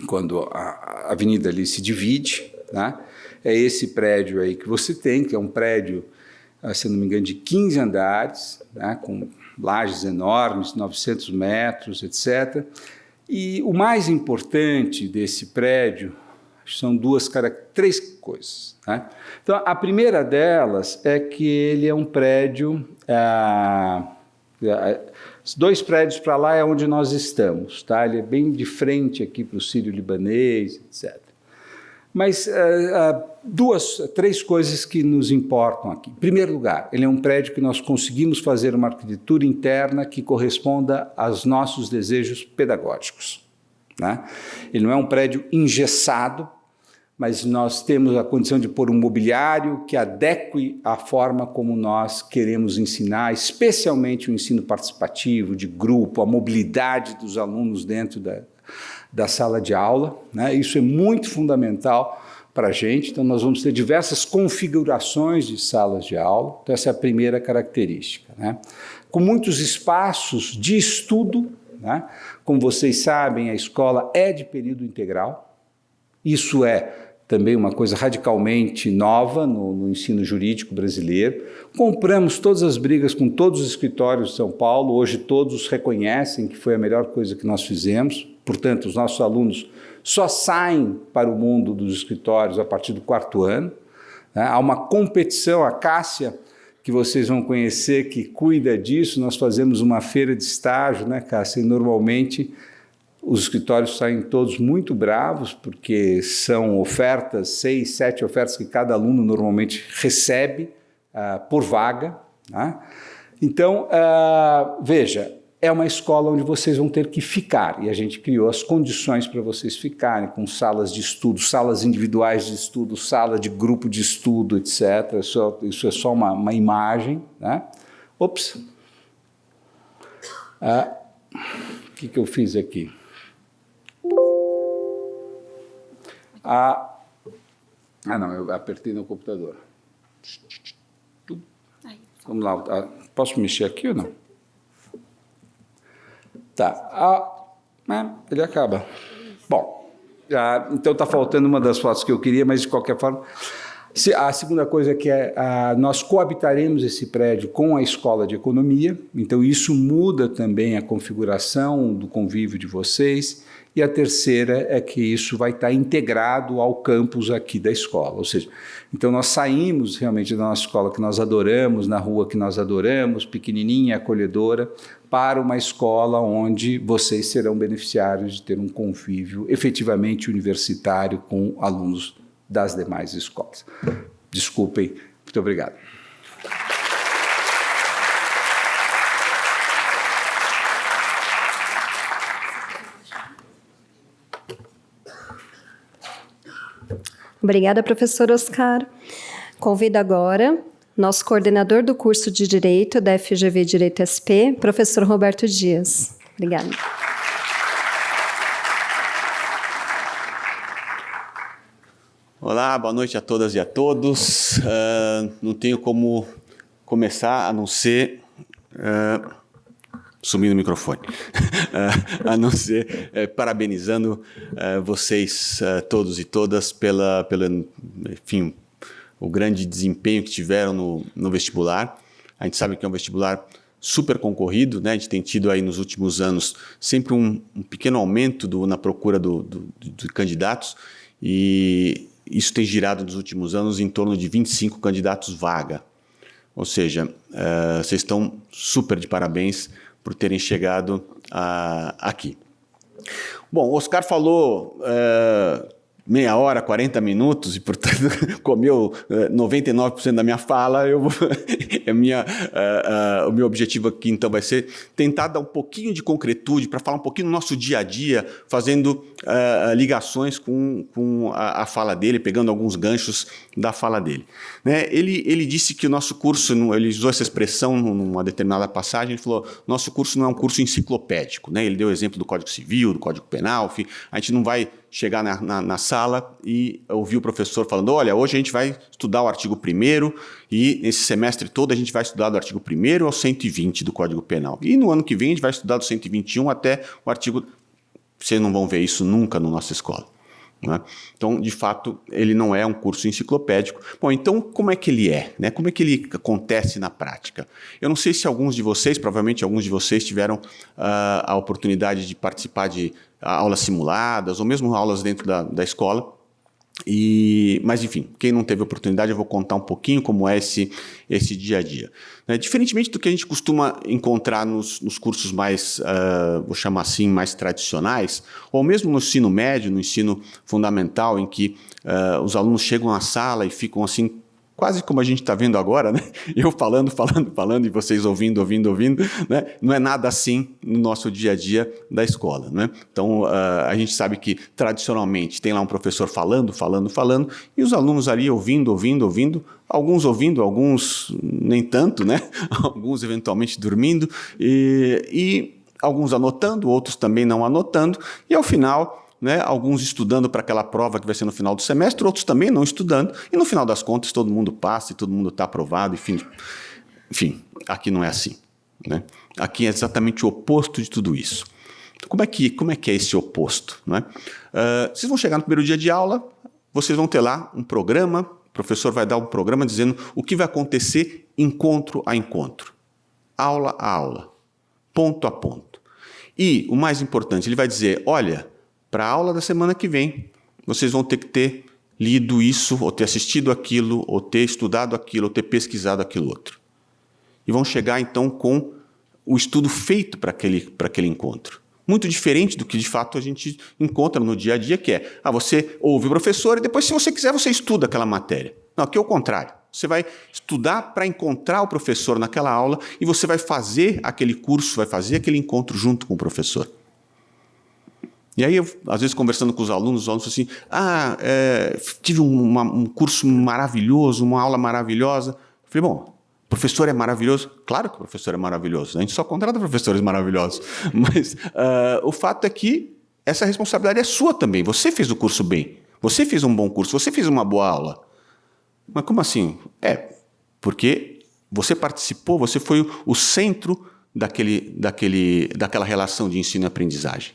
S9: quando a avenida ali se divide, né? É esse prédio aí que você tem, que é um prédio, se não me engano, de 15 andares, né? Com lajes enormes, 900 metros, etc., e o mais importante desse prédio são três coisas, né? Então, a primeira delas é que ele é um prédio, dois prédios para lá é onde nós estamos, tá? Ele é bem de frente aqui para o Sírio-Libanês, etc. Mas três coisas que nos importam aqui. Em primeiro lugar, ele é um prédio que nós conseguimos fazer uma arquitetura interna que corresponda aos nossos desejos pedagógicos, né? Ele não é um prédio engessado, mas nós temos a condição de pôr um mobiliário que adeque à forma como nós queremos ensinar, especialmente o ensino participativo, de grupo, a mobilidade dos alunos dentro da sala de aula, né? Isso é muito fundamental para a gente. Então, nós vamos ter diversas configurações de salas de aula. Então, essa é a primeira característica, né? Com muitos espaços de estudo, né? Como vocês sabem, a escola é de período integral. Isso é também uma coisa radicalmente nova no ensino jurídico brasileiro. Compramos todas as brigas com todos os escritórios de São Paulo. Hoje todos reconhecem que foi a melhor coisa que nós fizemos. Portanto, os nossos alunos só saem para o mundo dos escritórios a partir do 4º ano, né? Há uma competição, a Cássia, que vocês vão conhecer, que cuida disso. Nós fazemos uma feira de estágio, né, Cássia? E normalmente os escritórios saem todos muito bravos, porque são ofertas, 6, 7 ofertas que cada aluno normalmente recebe por vaga, né? Então, veja, é uma escola onde vocês vão ter que ficar, e a gente criou as condições para vocês ficarem, com salas de estudo, salas individuais de estudo, sala de grupo de estudo, etc. Isso é só uma imagem, né? Ops! O que eu fiz aqui? Não, eu apertei no computador. Vamos lá, posso mexer aqui ou não? Tá, ele acaba. Bom, então está faltando uma das fotos que eu queria, mas de qualquer forma, A segunda coisa que nós coabitaremos esse prédio com a Escola de Economia, então isso muda também a configuração do convívio de vocês. E a terceira é que isso vai estar integrado ao campus aqui da escola, ou seja, então nós saímos realmente da nossa escola que nós adoramos, na rua que nós adoramos, pequenininha, acolhedora, para uma escola onde vocês serão beneficiários de ter um convívio efetivamente universitário com alunos das demais escolas. Desculpem, muito obrigado.
S1: Obrigada, professor Oscar. Convido agora nosso coordenador do curso de Direito da FGV Direito SP, professor Roberto Dias. Obrigada.
S6: Olá, boa noite a todas e a todos. Não tenho como começar a não ser... sumindo o microfone, a não ser parabenizando vocês todos e todas pelo enfim, o grande desempenho que tiveram no vestibular. A gente sabe que é um vestibular super concorrido, né? A gente tem tido aí nos últimos anos sempre um pequeno aumento na procura de candidatos, e isso tem girado nos últimos anos em torno de 25 candidatos vaga. Ou seja, vocês estão super de parabéns por terem chegado aqui. Bom, o Oscar falou meia hora, 40 minutos, e, portanto, comeu 99% da minha fala. O meu objetivo aqui, então, vai ser tentar dar um pouquinho de concretude para falar um pouquinho do nosso dia a dia, fazendo ligações com a fala dele, pegando alguns ganchos da fala dele. Né? Ele disse que o nosso curso, ele usou essa expressão numa determinada passagem, ele falou, nosso curso não é um curso enciclopédico. Né? Ele deu o exemplo do Código Civil, do Código Penal, enfim, a gente não vai chegar na sala e ouvir o professor falando, olha, hoje a gente vai estudar o artigo 1º e esse semestre todo a gente vai estudar do artigo 1º ao 120 do Código Penal. E no ano que vem a gente vai estudar do 121 até o artigo... Vocês não vão ver isso nunca na nossa escola. Né? Então, de fato, ele não é um curso enciclopédico. Bom, então, como é que ele é? Né? Como é que ele acontece na prática? Eu não sei se alguns de vocês, provavelmente alguns de vocês tiveram a oportunidade de participar de aulas simuladas ou mesmo aulas dentro da escola. Mas, enfim, quem não teve oportunidade, eu vou contar um pouquinho como é esse dia a dia. Diferentemente do que a gente costuma encontrar nos cursos mais, vou chamar assim, mais tradicionais, ou mesmo no ensino médio, no ensino fundamental, em que os alunos chegam à sala e ficam assim, quase como a gente está vendo agora, né? Eu falando e vocês ouvindo, né? Não é nada assim no nosso dia a dia da escola, né? Então, a gente sabe que, tradicionalmente, tem lá um professor falando, e os alunos ali ouvindo, alguns ouvindo, alguns nem tanto, né? Alguns eventualmente dormindo, e alguns anotando, outros também não anotando, e ao final... Né, alguns estudando para aquela prova que vai ser no final do semestre, outros também não estudando, e no final das contas todo mundo passa e todo mundo está aprovado, enfim, aqui não é assim. Né? Aqui é exatamente o oposto de tudo isso. Então, como é que é esse oposto? Né? Vocês vão chegar no primeiro dia de aula, vocês vão ter lá um programa, o professor vai dar um programa dizendo o que vai acontecer encontro a encontro, aula a aula, ponto a ponto. E, o mais importante, ele vai dizer, olha... Para a aula da semana que vem, vocês vão ter que ter lido isso, ou ter assistido aquilo, ou ter estudado aquilo, ou ter pesquisado aquilo outro. E vão chegar, então, com o estudo feito para aquele encontro. Muito diferente do que, de fato, a gente encontra no dia a dia, que é, você ouve o professor e depois, se você quiser, você estuda aquela matéria. Não, aqui é o contrário. Você vai estudar para encontrar o professor naquela aula e você vai fazer aquele curso, vai fazer aquele encontro junto com o professor. E aí, às vezes, conversando com os alunos falam assim, tive um curso maravilhoso, uma aula maravilhosa. Eu falei, bom, o professor é maravilhoso? Claro que o professor é maravilhoso. A gente só contrata professores maravilhosos. Mas o fato é que essa responsabilidade é sua também. Você fez o curso bem. Você fez um bom curso. Você fez uma boa aula. Mas como assim? Porque você participou, você foi o centro daquela relação de ensino e aprendizagem.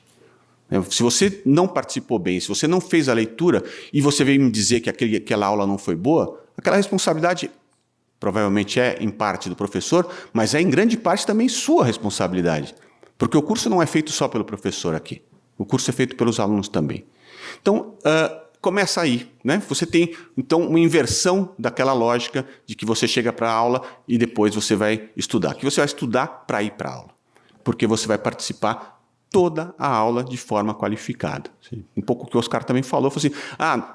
S6: Se você não participou bem, se você não fez a leitura e você veio me dizer que aquela aula não foi boa, aquela responsabilidade provavelmente é em parte do professor, mas é em grande parte também sua responsabilidade. Porque o curso não é feito só pelo professor aqui. O curso é feito pelos alunos também. Então, começa aí, né? Você tem, então, uma inversão daquela lógica de que você chega para a aula e depois você vai estudar. Que você vai estudar para ir para a aula. Porque você vai participar toda a aula de forma qualificada. Um pouco o que o Oscar também falou, assim,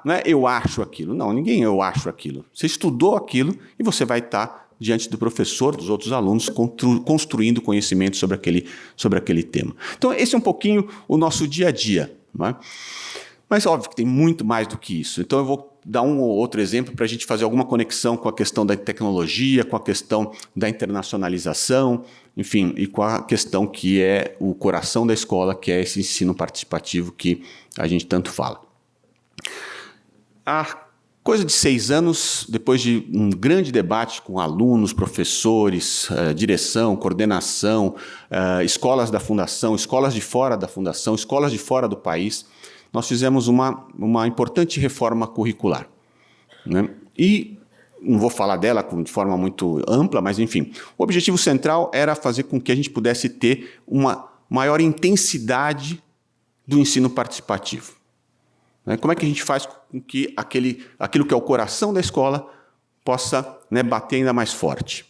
S6: não é eu acho aquilo. Não, ninguém eu acho aquilo. Você estudou aquilo e você vai estar diante do professor, dos outros alunos, construindo conhecimento sobre aquele tema. Então, esse é um pouquinho o nosso dia a dia. Não é? Mas, óbvio, que tem muito mais do que isso. Então, eu vou dar um ou outro exemplo para a gente fazer alguma conexão com a questão da tecnologia, com a questão da internacionalização, enfim, e com a questão que é o coração da escola, que é esse ensino participativo que a gente tanto fala. Há coisa de 6 anos, depois de um grande debate com alunos, professores, direção, coordenação, escolas da Fundação, escolas de fora da Fundação, escolas de fora do país, nós fizemos uma importante reforma curricular. Né? E não vou falar dela de forma muito ampla, mas, enfim, o objetivo central era fazer com que a gente pudesse ter uma maior intensidade do ensino participativo. Né? Como é que a gente faz com que aquilo que é o coração da escola possa, né, bater ainda mais forte?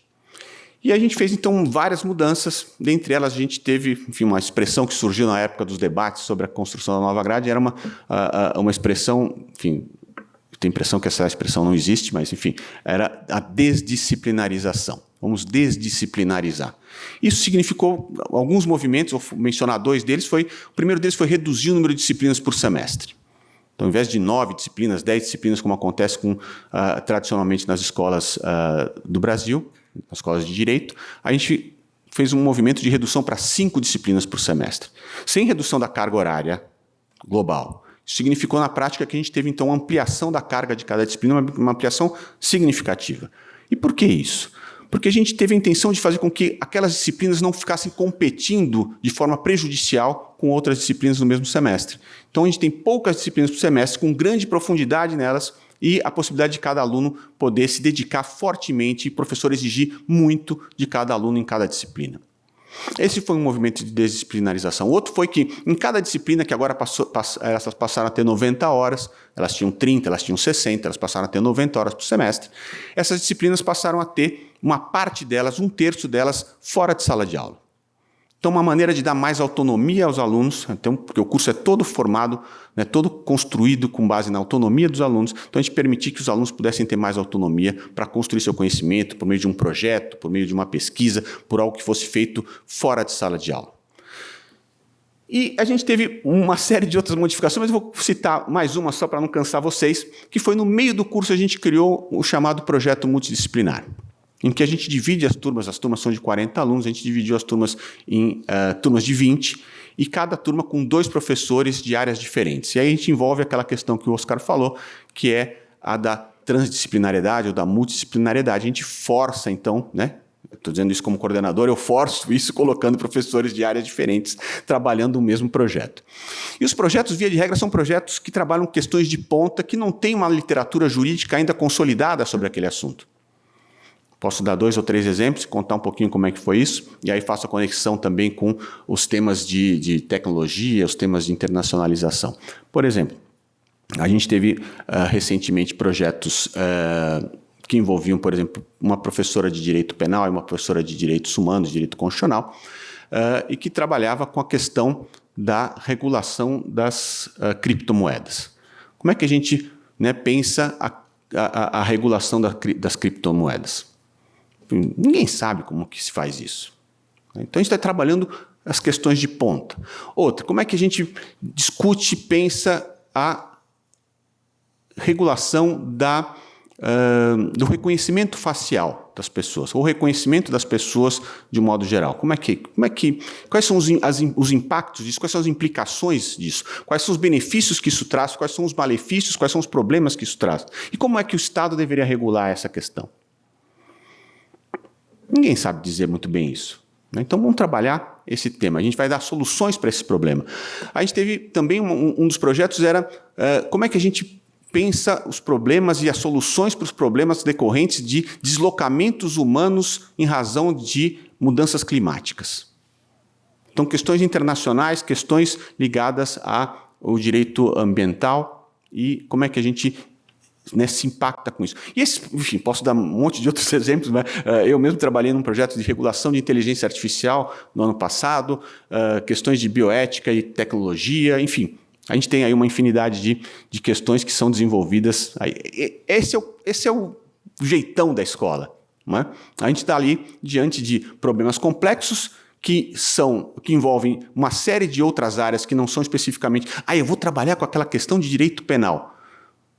S6: E a gente fez, então, várias mudanças. Dentre elas, a gente teve, enfim, uma expressão que surgiu na época dos debates sobre a construção da nova grade, era uma expressão, enfim, eu tenho a impressão que essa expressão não existe, mas, enfim, era a desdisciplinarização. Vamos desdisciplinarizar. Isso significou alguns movimentos, vou mencionar 2 deles. O primeiro deles foi reduzir o número de disciplinas por semestre. Então, ao invés de 9 disciplinas, 10 disciplinas, como acontece tradicionalmente nas escolas do Brasil, nas escolas de direito, a gente fez um movimento de redução para 5 disciplinas por semestre, sem redução da carga horária global. Isso significou, na prática, que a gente teve, então, uma ampliação da carga de cada disciplina, uma ampliação significativa. E por que isso? Porque a gente teve a intenção de fazer com que aquelas disciplinas não ficassem competindo de forma prejudicial com outras disciplinas no mesmo semestre. Então, a gente tem poucas disciplinas por semestre, com grande profundidade nelas, e a possibilidade de cada aluno poder se dedicar fortemente e o professor exigir muito de cada aluno em cada disciplina. Esse foi um movimento de desdisciplinarização. Outro foi que, em cada disciplina, que agora elas passaram a ter 90 horas, elas tinham 30, elas tinham 60, elas passaram a ter 90 horas por semestre, essas disciplinas passaram a ter uma parte delas, 1/3 delas, fora de sala de aula. Então, uma maneira de dar mais autonomia aos alunos, então, porque o curso é todo formado, né, todo construído com base na autonomia dos alunos, então a gente permitir que os alunos pudessem ter mais autonomia para construir seu conhecimento por meio de um projeto, por meio de uma pesquisa, por algo que fosse feito fora de sala de aula. E a gente teve uma série de outras modificações, mas eu vou citar mais uma só para não cansar vocês, que foi no meio do curso a gente criou o chamado projeto multidisciplinar, em que a gente divide as turmas são de 40 alunos, a gente dividiu as turmas em turmas de 20, e cada turma com 2 professores de áreas diferentes. E aí a gente envolve aquela questão que o Oscar falou, que é a da transdisciplinariedade ou da multidisciplinariedade. A gente força, então, né? Estou dizendo isso como coordenador, eu forço isso colocando professores de áreas diferentes trabalhando o mesmo projeto. E os projetos, via de regra, são projetos que trabalham questões de ponta que não tem uma literatura jurídica ainda consolidada sobre aquele assunto. Posso dar 2 ou 3 exemplos, contar um pouquinho como é que foi isso, e aí faço a conexão também com os temas de tecnologia, os temas de internacionalização. Por exemplo, a gente teve recentemente projetos que envolviam, por exemplo, uma professora de direito penal e uma professora de direitos humanos, de direito constitucional, e que trabalhava com a questão da regulação das criptomoedas. Como é que a gente, né, pensa a regulação das criptomoedas? Ninguém sabe como que se faz isso. Então, a gente está trabalhando as questões de ponta. Outra, como é que a gente discute e pensa a regulação do reconhecimento facial das pessoas, ou reconhecimento das pessoas de um modo geral? Quais são os impactos disso? Quais são as implicações disso? Quais são os benefícios que isso traz? Quais são os malefícios? Quais são os problemas que isso traz? E como é que o Estado deveria regular essa questão? Ninguém sabe dizer muito bem isso. Então, vamos trabalhar esse tema. A gente vai dar soluções para esse problema. A gente teve também um dos projetos era como é que a gente pensa os problemas e as soluções para os problemas decorrentes de deslocamentos humanos em razão de mudanças climáticas. Então, questões internacionais, questões ligadas ao direito ambiental e como é que a gente se impacta com isso. E enfim, posso dar um monte de outros exemplos, mas eu mesmo trabalhei num projeto de regulação de inteligência artificial no ano passado, questões de bioética e tecnologia, enfim. A gente tem aí uma infinidade de questões que são desenvolvidas. Esse é o jeitão da escola. Não é? A gente está ali diante de problemas complexos que envolvem uma série de outras áreas que não são especificamente... eu vou trabalhar com aquela questão de direito penal.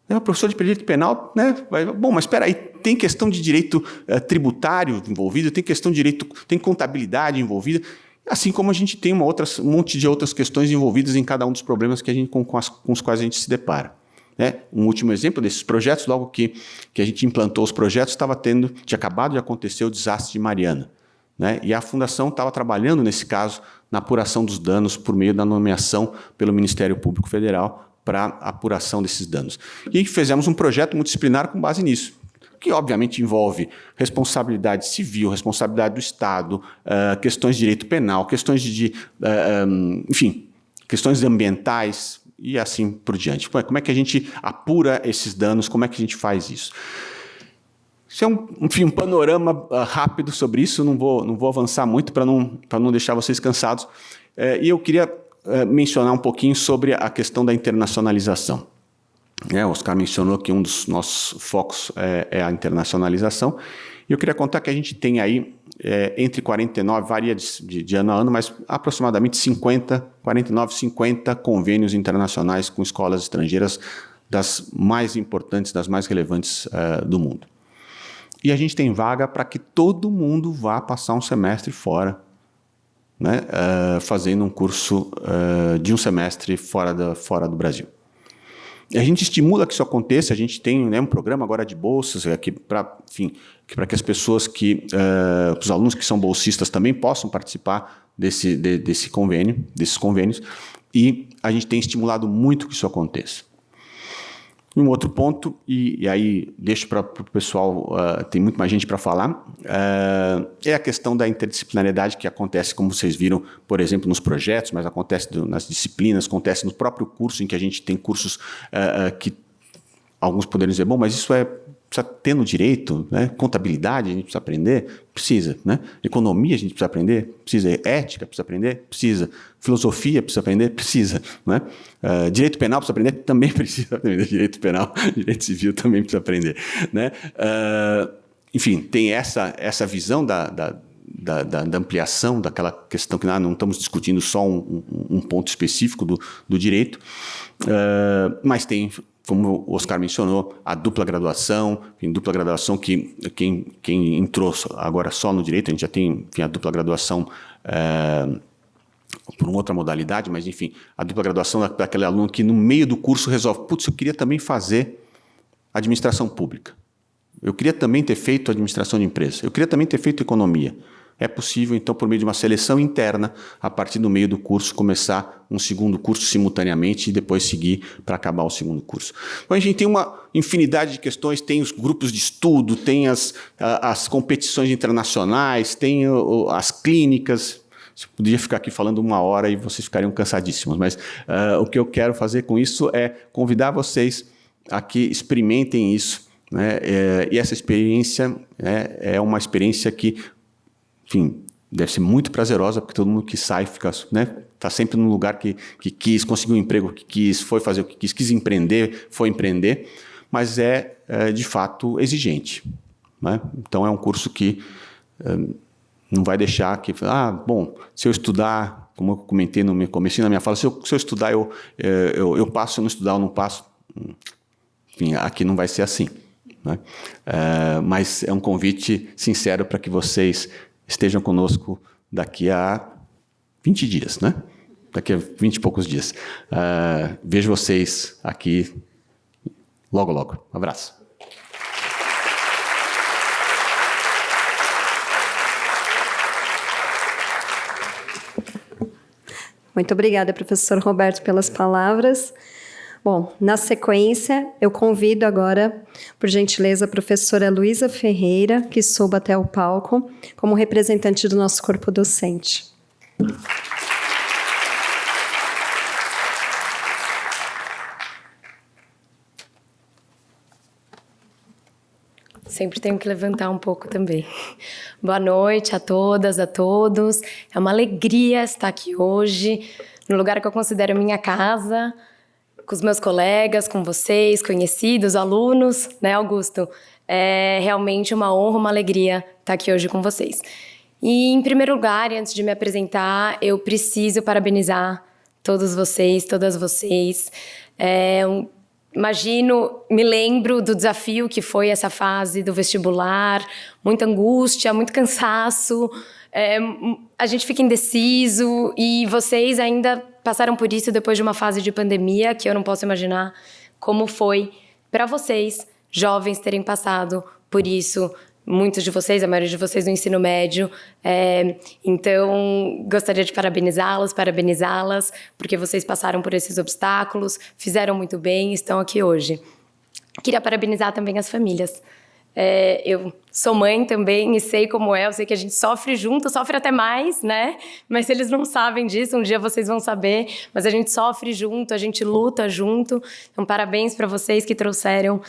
S6: O professor de direito penal, né? Bom, mas espera aí, tem questão de direito tributário envolvido, tem questão de direito, tem contabilidade envolvida... Assim como a gente tem um monte de outras questões envolvidas em cada um dos problemas com os quais a gente se depara. Um último exemplo desses projetos, logo que a gente implantou os projetos, tinha acabado de acontecer o desastre de Mariana. E a Fundação estava trabalhando, nesse caso, na apuração dos danos por meio da nomeação pelo Ministério Público Federal para a apuração desses danos. E fizemos um projeto multidisciplinar com base nisso, que obviamente envolve responsabilidade civil, responsabilidade do Estado, questões de direito penal, questões enfim, questões ambientais e assim por diante. Como é que a gente apura esses danos, como é que a gente faz isso? Isso é um panorama rápido sobre isso, não vou avançar muito para não deixar vocês cansados. E eu queria mencionar um pouquinho sobre a questão da internacionalização. O Oscar mencionou que um dos nossos focos é a internacionalização. E eu queria contar que a gente tem aí, entre 49, varia de ano a ano, mas aproximadamente 49, 50 convênios internacionais com escolas estrangeiras das mais importantes, das mais relevantes do mundo. E a gente tem vaga para que todo mundo vá passar um semestre fora, fazendo um curso de um semestre fora do Brasil. A gente estimula que isso aconteça, a gente tem um programa agora de bolsas para que as pessoas os alunos que são bolsistas também possam participar desses convênios, e a gente tem estimulado muito que isso aconteça. Um outro ponto, e aí deixo para o pessoal, tem muito mais gente para falar, é a questão da interdisciplinariedade que acontece, como vocês viram, por exemplo, nos projetos, mas acontece nas disciplinas, acontece no próprio curso, em que a gente tem cursos que alguns poderiam dizer, bom, mas isso precisa ter no direito, contabilidade a gente precisa aprender? Precisa. Economia a gente precisa aprender? Precisa. Ética precisa aprender? Precisa. Filosofia precisa aprender? Precisa. Direito penal precisa aprender? Também precisa aprender. Direito penal, direito civil também precisa aprender. Enfim, tem essa visão da ampliação daquela questão que não estamos discutindo só um ponto específico do direito, mas tem, como o Oscar mencionou, a dupla graduação que quem entrou agora só no direito, a gente já tem a dupla graduação por uma outra modalidade, mas enfim, a dupla graduação daquele aluno que no meio do curso resolve, eu queria também fazer administração pública, eu queria também ter feito administração de empresa, eu queria também ter feito economia. É possível, então, por meio de uma seleção interna, a partir do meio do curso, começar um segundo curso simultaneamente e depois seguir para acabar o segundo curso. Então, a gente tem uma infinidade de questões, tem os grupos de estudo, tem as competições internacionais, tem as clínicas. Eu podia ficar aqui falando 1 hora e vocês ficariam cansadíssimos, mas o que eu quero fazer com isso é convidar vocês a que experimentem isso. E essa experiência é uma experiência que, enfim, deve ser muito prazerosa, porque todo mundo que sai está sempre num lugar que quis, conseguiu um emprego que quis, foi fazer o que quis empreender, foi empreender, mas de fato exigente. Então é um curso que não vai deixar que, bom, se eu estudar, como eu comentei no comecinho da minha fala, se eu estudar eu passo, se eu não estudar eu não passo. Enfim, aqui não vai ser assim. Mas é um convite sincero para que vocês estejam conosco daqui a 20 dias, Daqui a 20 e poucos dias. Vejo vocês aqui logo, logo. Um abraço.
S1: Muito obrigada, professor Roberto, pelas palavras. Bom, na sequência, eu convido agora, por gentileza, a professora Luísa Ferreira, que suba até o palco, como representante do nosso corpo docente.
S10: Sempre tenho que levantar um pouco também. Boa noite a todas, a todos. É uma alegria estar aqui hoje, no lugar que eu considero minha casa, com os meus colegas, com vocês, conhecidos, alunos, né, Augusto? É realmente uma honra, uma alegria estar aqui hoje com vocês. E, em primeiro lugar, e antes de me apresentar, eu preciso parabenizar todos vocês, todas vocês. Me lembro do desafio que foi essa fase do vestibular, muita angústia, muito cansaço, a gente fica indeciso e vocês ainda passaram por isso depois de uma fase de pandemia que eu não posso imaginar como foi para vocês, jovens, terem passado por isso. Muitos de vocês, a maioria de vocês no ensino médio. Então, gostaria de parabenizá-las, porque vocês passaram por esses obstáculos, fizeram muito bem, estão aqui hoje. Queria parabenizar também as famílias. Eu sou mãe também e sei como é, eu sei que a gente sofre junto, sofre até mais, né? Mas eles não sabem disso, um dia vocês vão saber, mas a gente sofre junto, a gente luta junto. Então, parabéns para vocês que trouxeram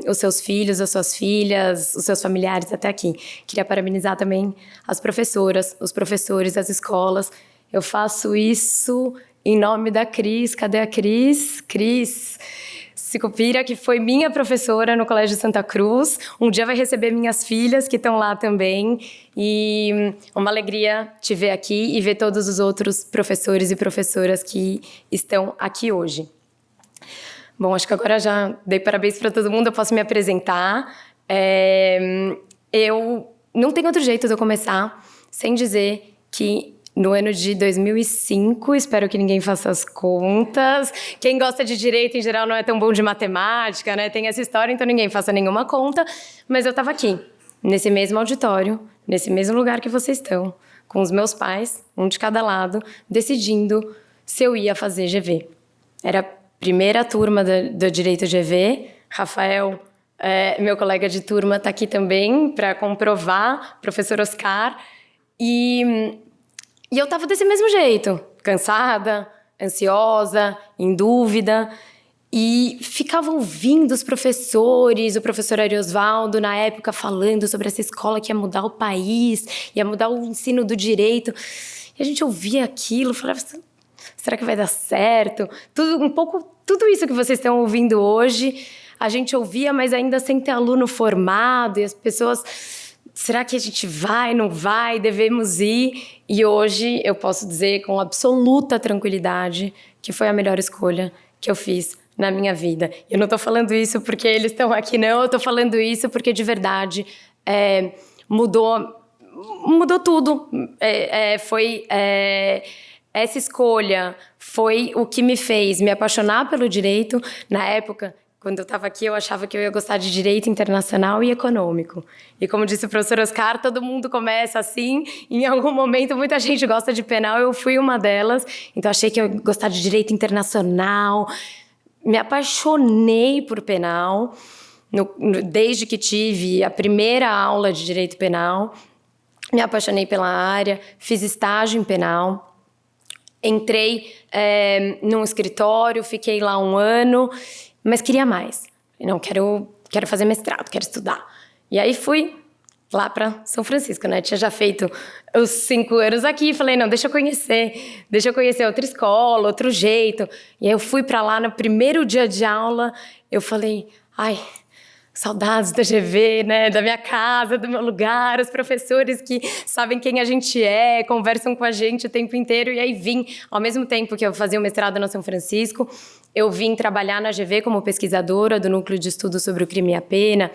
S10: os seus filhos, as suas filhas, os seus familiares até aqui. Queria parabenizar também as professoras, os professores, as escolas. Eu faço isso em nome da Cris. Cadê a Cris? Cris Sicupira, que foi minha professora no Colégio Santa Cruz. Um dia vai receber minhas filhas, que estão lá também. E uma alegria te ver aqui e ver todos os outros professores e professoras que estão aqui hoje. Bom, acho que agora já dei parabéns para todo mundo, eu posso me apresentar. Eu não tenho outro jeito de eu começar sem dizer que no ano de 2005, espero que ninguém faça as contas. Quem gosta de direito, em geral, não é tão bom de matemática, né? Tem essa história, então ninguém faça nenhuma conta. Mas eu estava aqui, nesse mesmo auditório, nesse mesmo lugar que vocês estão, com os meus pais, um de cada lado, decidindo se eu ia fazer GV. Era a primeira turma do Direito GV. Rafael, meu colega de turma, está aqui também para comprovar, professor Oscar. E eu estava desse mesmo jeito, cansada, ansiosa, em dúvida, e ficava ouvindo os professores, o professor Ariosvaldo, na época, falando sobre essa escola que ia mudar o país, ia mudar o ensino do direito. E a gente ouvia aquilo, falava, será que vai dar certo? Tudo isso que vocês estão ouvindo hoje, a gente ouvia, mas ainda sem ter aluno formado, e as pessoas... Será que a gente vai, não vai, devemos ir? E hoje eu posso dizer com absoluta tranquilidade que foi a melhor escolha que eu fiz na minha vida. Eu não estou falando isso porque eles estão aqui, não. Eu estou falando isso porque, de verdade, mudou tudo. Essa escolha foi o que me fez me apaixonar pelo direito. Na época, quando eu estava aqui, eu achava que eu ia gostar de direito internacional e econômico. E como disse o professor Oscar, todo mundo começa assim. Em algum momento, muita gente gosta de penal, eu fui uma delas. Então, achei que eu ia gostar de direito internacional. Me apaixonei por penal, desde que tive a primeira aula de direito penal. Me apaixonei pela área, fiz estágio em penal. Entrei num escritório, fiquei lá 1 ano... Mas queria mais. Não, quero fazer mestrado, quero estudar. E aí fui lá para São Francisco, né? Tinha já feito os 5 anos aqui. Falei, não, deixa eu conhecer outra escola, outro jeito. E aí eu fui para lá no primeiro dia de aula. Eu falei, ai, saudades da GV, né? Da minha casa, do meu lugar, os professores que sabem quem a gente é, conversam com a gente o tempo inteiro. E aí vim, ao mesmo tempo que eu fazia o mestrado na São Francisco, eu vim trabalhar na GV como pesquisadora do Núcleo de Estudos sobre o Crime e a Pena.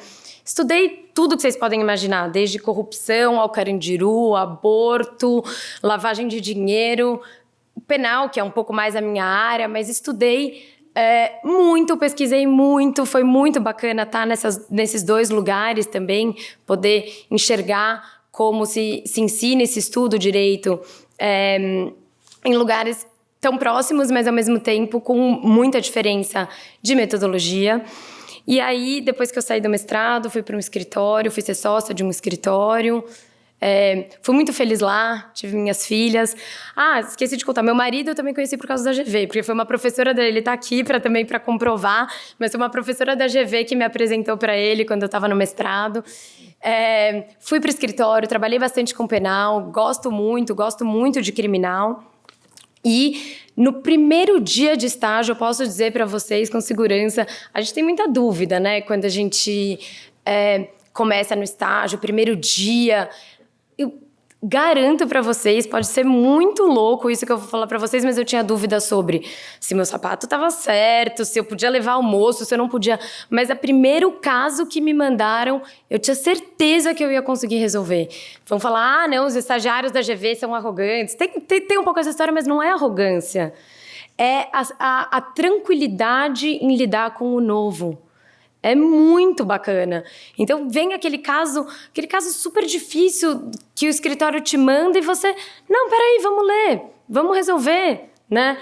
S10: Estudei tudo que vocês podem imaginar, desde corrupção ao Carandiru, aborto, lavagem de dinheiro, penal, que é um pouco mais a minha área, mas estudei muito, pesquisei muito, foi muito bacana estar nesses 2 lugares também, poder enxergar como se ensina e se estuda o direito em lugares tão próximos, mas ao mesmo tempo com muita diferença de metodologia. E aí, depois que eu saí do mestrado, fui para um escritório, fui ser sócia de um escritório. Fui muito feliz lá, tive minhas filhas. Esqueci de contar, meu marido eu também conheci por causa da GV, porque foi uma professora dele, ele tá aqui também para comprovar, mas foi uma professora da GV que me apresentou para ele quando eu estava no mestrado. Fui para o escritório, trabalhei bastante com penal, gosto muito de criminal. E no primeiro dia de estágio, eu posso dizer para vocês com segurança, a gente tem muita dúvida, né? Quando a gente começa no estágio, primeiro dia, eu garanto para vocês, pode ser muito louco isso que eu vou falar para vocês, mas eu tinha dúvida sobre se meu sapato estava certo, se eu podia levar almoço, se eu não podia. Mas o primeiro caso que me mandaram, eu tinha certeza que eu ia conseguir resolver. Vão falar, não, os estagiários da GV são arrogantes. Tem um pouco essa história, mas não é arrogância. É a tranquilidade em lidar com o novo. É muito bacana. Então, vem aquele caso super difícil que o escritório te manda e você... Não, peraí, vamos ler, vamos resolver, né?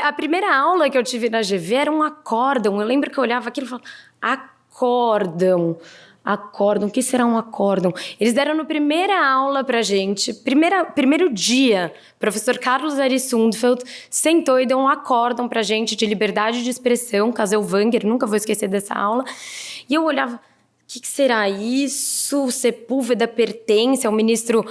S10: A primeira aula que eu tive na GV era um acórdão. Eu lembro que eu olhava aquilo e falava, acórdão, o que será um acórdão? Eles deram na primeira aula pra gente, primeiro dia, o professor Carlos Ari Sundfeld sentou e deu um acórdão pra gente de liberdade de expressão, Caselwanger, nunca vou esquecer dessa aula. E eu olhava, o que será isso? Sepúlveda pertence ao ministro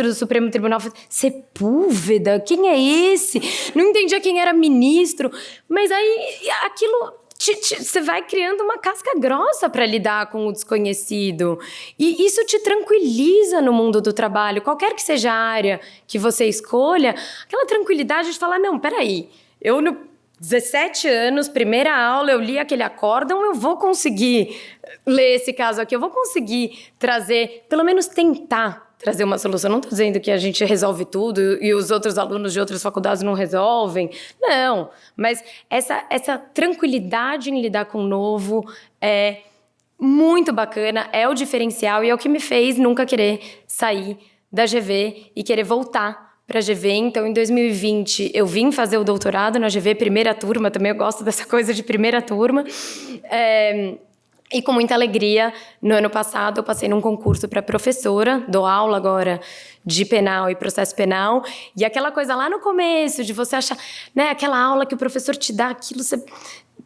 S10: do Supremo Tribunal. Sepúlveda? Quem é esse? Não entendia quem era ministro, mas aí aquilo... Você vai criando uma casca grossa para lidar com o desconhecido. E isso te tranquiliza no mundo do trabalho. Qualquer que seja a área que você escolha, aquela tranquilidade de falar, não, peraí, eu no 17 anos, primeira aula, eu li aquele acórdão, eu vou conseguir ler esse caso aqui, eu vou conseguir trazer, pelo menos tentar trazer uma solução. Não estou dizendo que a gente resolve tudo e os outros alunos de outras faculdades não resolvem. Não, mas essa tranquilidade em lidar com o novo é muito bacana, é o diferencial e é o que me fez nunca querer sair da GV e querer voltar para a GV. Então, em 2020, eu vim fazer o doutorado na GV, primeira turma, também eu gosto dessa coisa de primeira turma. E com muita alegria, no ano passado, eu passei num concurso para professora, dou aula agora de penal e processo penal, e aquela coisa lá no começo, de você achar, né, aquela aula que o professor te dá, aquilo,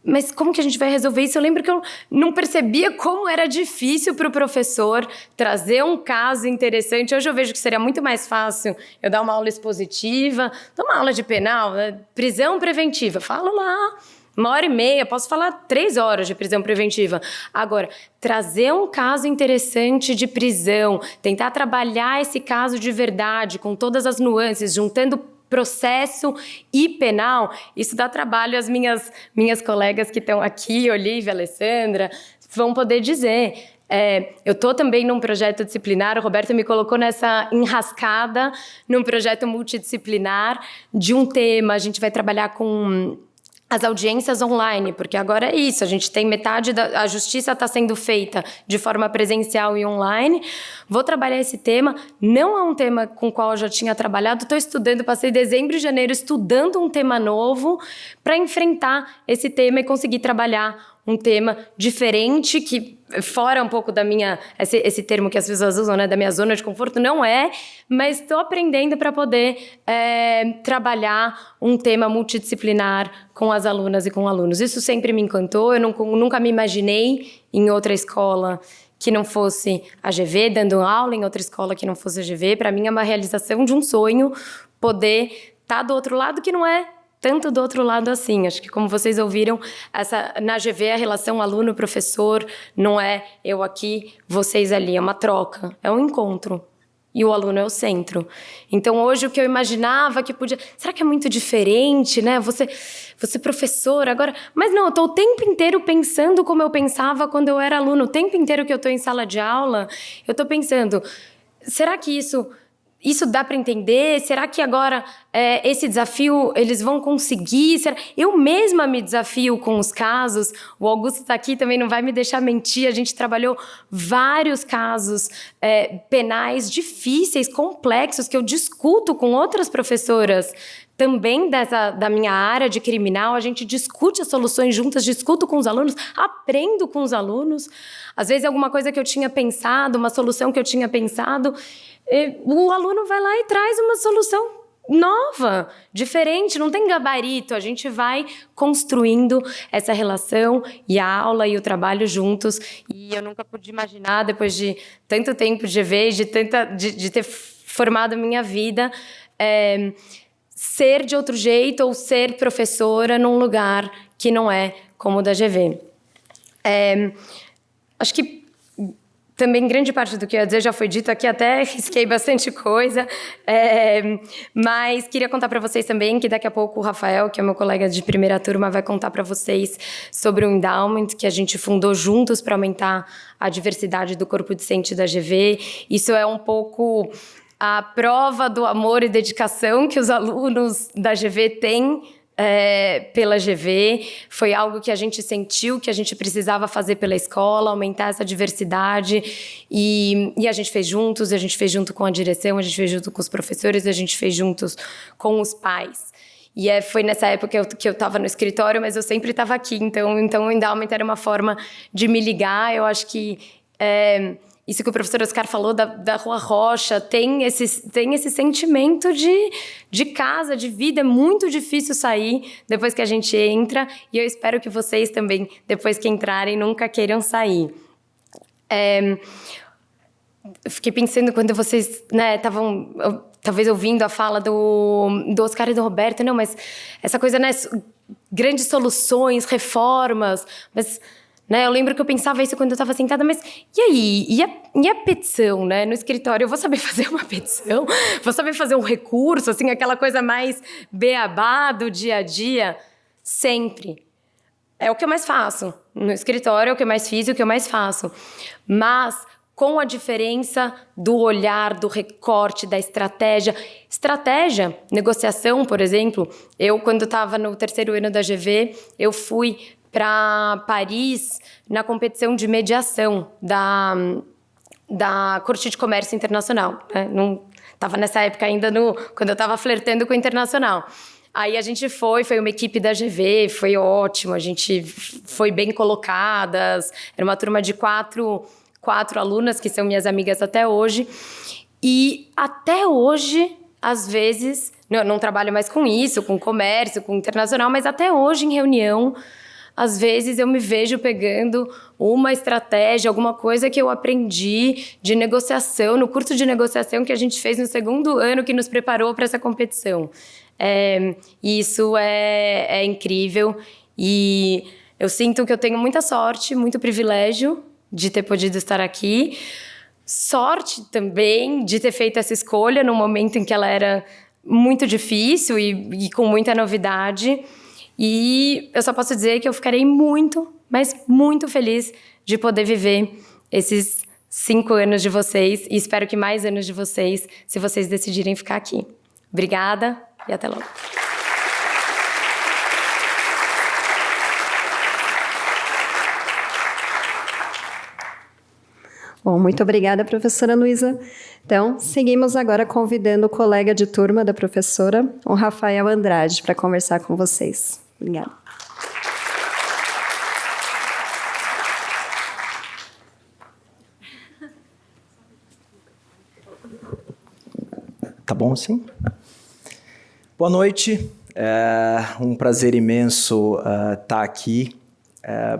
S10: mas como que a gente vai resolver isso? Eu lembro que eu não percebia como era difícil para o professor trazer um caso interessante. Hoje eu vejo que seria muito mais fácil eu dar uma aula expositiva, dar uma aula de penal, né? Prisão preventiva, falo lá. 1h30, posso falar 3 horas de prisão preventiva. Agora, trazer um caso interessante de prisão, tentar trabalhar esse caso de verdade, com todas as nuances, juntando processo e penal, isso dá trabalho às minhas colegas que estão aqui, Olivia, Alessandra, vão poder dizer. Eu estou também num projeto disciplinar, o Roberto me colocou nessa enrascada, num projeto multidisciplinar de um tema, a gente vai trabalhar com as audiências online, porque agora é isso, a gente tem metade a justiça está sendo feita de forma presencial e online. Vou trabalhar esse tema, não é um tema com o qual eu já tinha trabalhado, estou estudando, passei dezembro e janeiro estudando um tema novo para enfrentar esse tema e conseguir trabalhar um tema diferente, que fora um pouco da minha... Esse termo que as pessoas usam, né, da minha zona de conforto, não é, mas estou aprendendo para poder trabalhar um tema multidisciplinar com as alunas e com alunos. Isso sempre me encantou, eu nunca me imaginei em outra escola que não fosse a GV, dando aula em outra escola que não fosse a GV. Para mim é uma realização de um sonho poder estar do outro lado, que não é tanto do outro lado assim. Acho que, como vocês ouviram, na GV a relação aluno-professor não é eu aqui, vocês ali, é uma troca, é um encontro. E o aluno é o centro. Então, hoje, o que eu imaginava que podia... Será que é muito diferente, né? Você professor agora... Mas não, eu estou o tempo inteiro pensando como eu pensava quando eu era aluno. O tempo inteiro que eu estou em sala de aula, eu estou pensando, será que isso dá para entender? Será que agora esse desafio eles vão conseguir? Eu mesma me desafio com os casos. O Augusto está aqui, também não vai me deixar mentir. A gente trabalhou vários casos penais difíceis, complexos, que eu discuto com outras professoras também da minha área de criminal, a gente discute as soluções juntas, discuto com os alunos, aprendo com os alunos. Às vezes, alguma coisa que eu tinha pensado, uma solução que eu tinha pensado, o aluno vai lá e traz uma solução nova, diferente, não tem gabarito. A gente vai construindo essa relação e a aula e o trabalho juntos. E eu nunca pude imaginar, depois de tanto tempo de EV, de ter formado minha vida, ser de outro jeito ou ser professora num lugar que não é como o da GV. Acho que também grande parte do que eu ia dizer já foi dito aqui, até risquei bastante coisa, mas queria contar para vocês também que daqui a pouco o Rafael, que é meu colega de primeira turma, vai contar para vocês sobre o Endowment que a gente fundou juntos para aumentar a diversidade do corpo docente da GV. Isso é um pouco a prova do amor e dedicação que os alunos da GV têm pela GV. Foi algo que a gente sentiu que a gente precisava fazer pela escola, aumentar essa diversidade, e a gente fez juntos, a gente fez junto com a direção, a gente fez junto com os professores, a gente fez juntos com os pais. E foi nessa época que eu estava no escritório, mas eu sempre estava aqui, então o Endowment era uma forma de me ligar. Eu acho que isso que o professor Oscar falou da Rua Rocha, tem esse sentimento de casa, de vida. É muito difícil sair depois que a gente entra, e eu espero que vocês também, depois que entrarem, nunca queiram sair. Eu fiquei pensando quando vocês estavam talvez ouvindo a fala do Oscar e do Roberto, não, mas essa coisa, grandes soluções, reformas, mas... Eu lembro que eu pensava isso quando eu estava sentada, mas e aí? E a petição, no escritório? Eu vou saber fazer uma petição? Vou saber fazer um recurso, assim, aquela coisa mais beabá do dia a dia? Sempre. É o que eu mais faço. No escritório é o que eu mais fiz e o que eu mais faço. Mas com a diferença do olhar, do recorte, da estratégia. Estratégia, negociação, por exemplo. Eu, quando estava no terceiro ano da GV, eu fui para Paris na competição de mediação da Corte de Comércio Internacional. Não estava nessa época ainda quando eu estava flertando com o internacional. Aí a gente foi uma equipe da GV, foi ótimo, a gente foi bem colocadas, era uma turma de quatro alunas que são minhas amigas até hoje. E até hoje, às vezes, eu não trabalho mais com isso, com comércio, com internacional, mas até hoje em reunião, às vezes eu me vejo pegando uma estratégia, alguma coisa que eu aprendi de negociação, no curso de negociação que a gente fez no segundo ano, que nos preparou para essa competição. E isso é incrível. E eu sinto que eu tenho muita sorte, muito privilégio de ter podido estar aqui. Sorte também de ter feito essa escolha num momento em que ela era muito difícil e com muita novidade. E eu só posso dizer que eu ficarei muito, mas muito feliz de poder viver esses 5 anos de vocês, e espero que mais anos de vocês, se vocês decidirem ficar aqui. Obrigada e até logo.
S1: Bom, muito obrigada, professora Luísa. Então, seguimos agora convidando o colega de turma da professora, o Rafael Andrade, para conversar com vocês. Obrigada.
S11: Tá bom assim? Boa noite, é um prazer imenso estar aqui.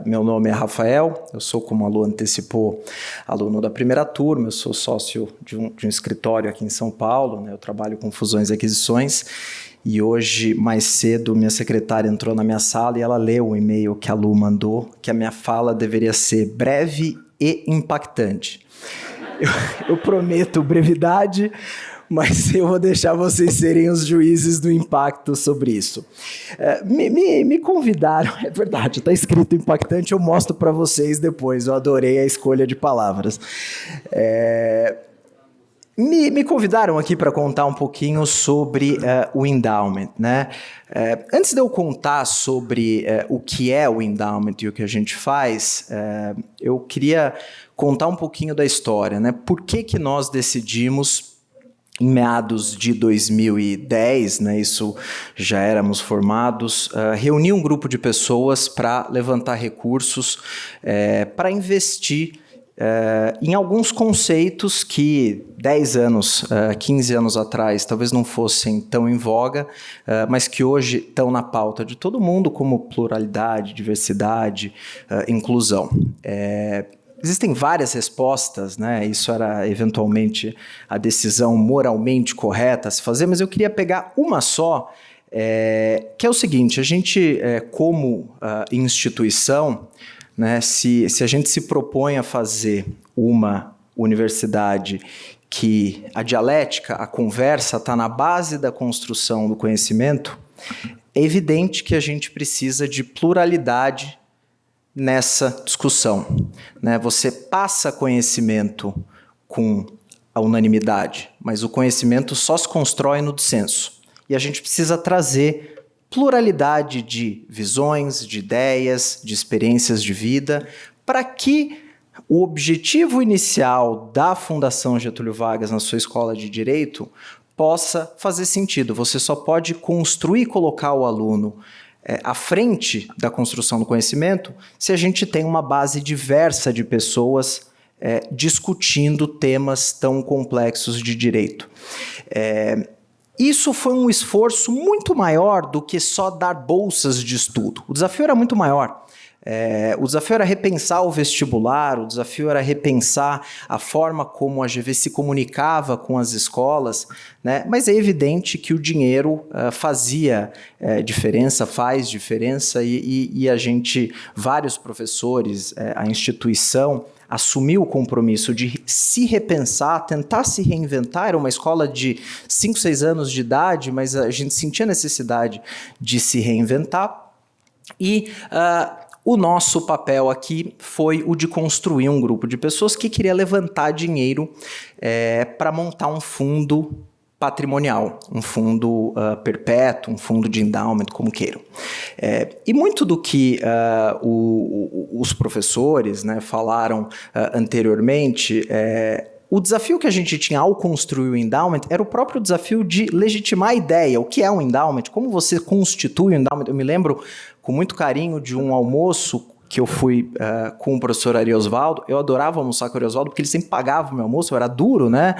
S11: Meu nome é Rafael, eu sou, como a Lu antecipou, aluno da primeira turma, eu sou sócio de um escritório aqui em São Paulo, eu trabalho com fusões e aquisições, e hoje, mais cedo, minha secretária entrou na minha sala e ela leu o e-mail que a Lu mandou, que a minha fala deveria ser breve e impactante. Eu prometo brevidade, mas eu vou deixar vocês serem os juízes do impacto sobre isso. Me convidaram, é verdade, está escrito impactante, eu mostro para vocês depois, eu adorei a escolha de palavras. Me convidaram aqui para contar um pouquinho sobre o Endowment, né? Antes de eu contar sobre o que é o Endowment e o que a gente faz, eu queria contar um pouquinho da história, né? Por que nós decidimos em meados de 2010, né, isso já éramos formados, reuni um grupo de pessoas para levantar recursos para investir em alguns conceitos que 10 anos, 15 anos atrás talvez não fossem tão em voga, mas que hoje estão na pauta de todo mundo, como pluralidade, diversidade, inclusão. Existem várias respostas, né? Isso era eventualmente a decisão moralmente correta a se fazer, mas eu queria pegar uma só, que é o seguinte: a gente, como instituição, né, se a gente se propõe a fazer uma universidade que a dialética, a conversa está na base da construção do conhecimento, é evidente que a gente precisa de pluralidade nessa discussão, né? Você passa conhecimento com a unanimidade, mas o conhecimento só se constrói no dissenso. E a gente precisa trazer pluralidade de visões, de ideias, de experiências de vida, para que o objetivo inicial da Fundação Getúlio Vargas na sua escola de Direito possa fazer sentido. Você só pode construir e colocar o aluno à frente da construção do conhecimento se a gente tem uma base diversa de pessoas discutindo temas tão complexos de direito. Isso foi um esforço muito maior do que só dar bolsas de estudo. O desafio era muito maior. O desafio era repensar o vestibular, o desafio era repensar a forma como a GV se comunicava com as escolas, né? Mas é evidente que o dinheiro fazia diferença, faz diferença, e a gente, vários professores, a instituição assumiu o compromisso de se repensar, tentar se reinventar. Era uma escola de 5, 6 anos de idade, mas a gente sentia necessidade de se reinventar. E o nosso papel aqui foi o de construir um grupo de pessoas que queria levantar dinheiro para montar um fundo patrimonial, um fundo perpétuo, um fundo de endowment, como queiram. E muito do que os professores, né, falaram anteriormente, o desafio que a gente tinha ao construir o endowment era o próprio desafio de legitimar a ideia. O que é um endowment? Como você constitui um endowment? Eu me lembro com muito carinho de um almoço que eu fui com o professor Ari Osvaldo. Eu adorava almoçar com o Ari Osvaldo porque ele sempre pagava o meu almoço, eu era duro, né?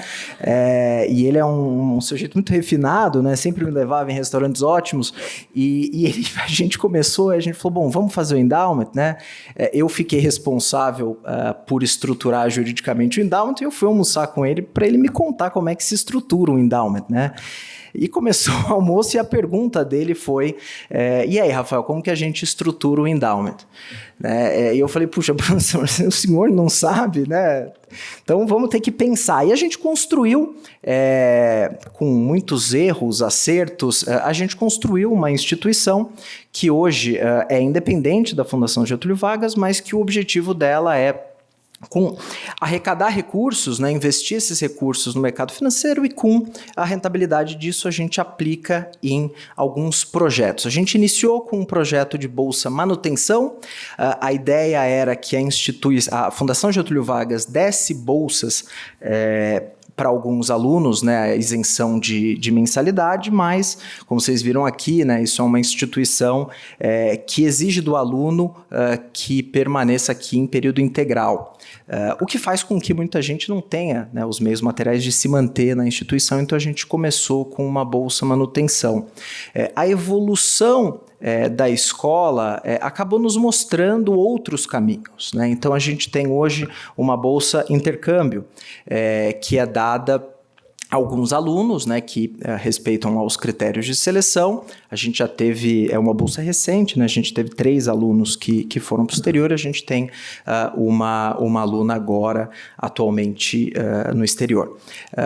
S11: E ele é um sujeito muito refinado, né? Sempre me levava em restaurantes ótimos. E a gente começou, a gente falou, bom, vamos fazer o endowment, né? Eu fiquei responsável por estruturar juridicamente o endowment e eu fui almoçar com ele para ele me contar como é que se estrutura o endowment, né? E começou o almoço e a pergunta dele foi, e aí, Rafael, como que a gente estrutura o endowment? E eu falei, puxa, professor, o senhor não sabe, né? Então vamos ter que pensar. E a gente construiu, com muitos erros, acertos, a gente construiu uma instituição que hoje é independente da Fundação Getúlio Vargas, mas que o objetivo dela é com arrecadar recursos, né, investir esses recursos no mercado financeiro, e com a rentabilidade disso a gente aplica em alguns projetos. A gente iniciou com um projeto de bolsa manutenção. A ideia era que a Fundação Getúlio Vargas desse bolsas para alguns alunos, né, a isenção de mensalidade, mas, como vocês viram aqui, né, isso é uma instituição que exige do aluno que permaneça aqui em período integral. O que faz com que muita gente não tenha, né, os meios materiais de se manter na instituição, então a gente começou com uma bolsa manutenção. A evolução da escola acabou nos mostrando outros caminhos, né? Então a gente tem hoje uma bolsa intercâmbio, que é dada a alguns alunos, né, que respeitam aos critérios de seleção. A gente já teve, uma bolsa recente, né? A gente teve 3 alunos que foram para o exterior, a gente tem uma aluna agora, atualmente, no exterior.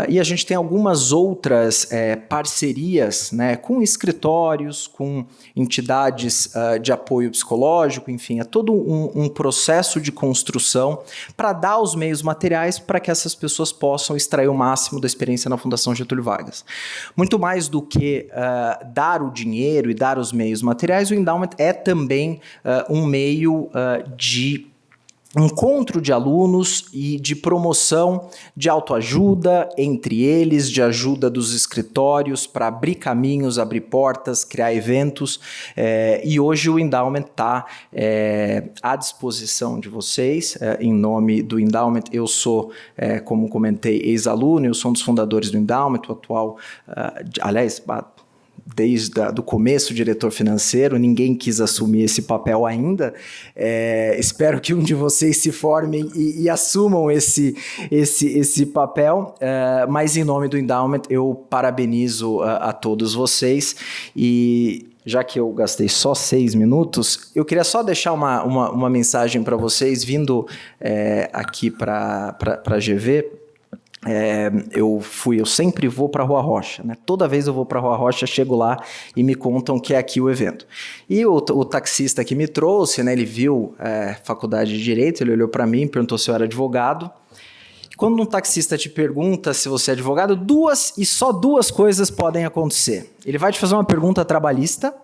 S11: E a gente tem algumas outras parcerias, né, com escritórios, com entidades de apoio psicológico, enfim, é todo um processo de construção para dar os meios materiais para que essas pessoas possam extrair o máximo da experiência na Fundação Getúlio Vargas. Muito mais do que dar o dinheiro e dar os meios materiais, o endowment é também um meio de encontro de alunos e de promoção de autoajuda entre eles, de ajuda dos escritórios para abrir caminhos, abrir portas, criar eventos, e hoje o Endowment está à disposição de vocês. Em nome do Endowment, eu sou, como comentei, ex-aluno, eu sou um dos fundadores do Endowment, o atual, aliás, desde o começo, diretor financeiro, ninguém quis assumir esse papel ainda. Espero que um de vocês se formem e assumam esse papel, mas em nome do Endowment eu parabenizo a todos vocês, e já que eu gastei só 6 minutos, eu queria só deixar uma mensagem para vocês, vindo aqui para a GV. Eu sempre vou para a Rua Rocha, né? Toda vez eu vou para a Rua Rocha, chego lá e me contam que é aqui o evento. E o taxista que me trouxe, né, ele viu faculdade de Direito, ele olhou para mim, perguntou se eu era advogado. Quando um taxista te pergunta se você é advogado, só duas coisas podem acontecer. Ele vai te fazer uma pergunta trabalhista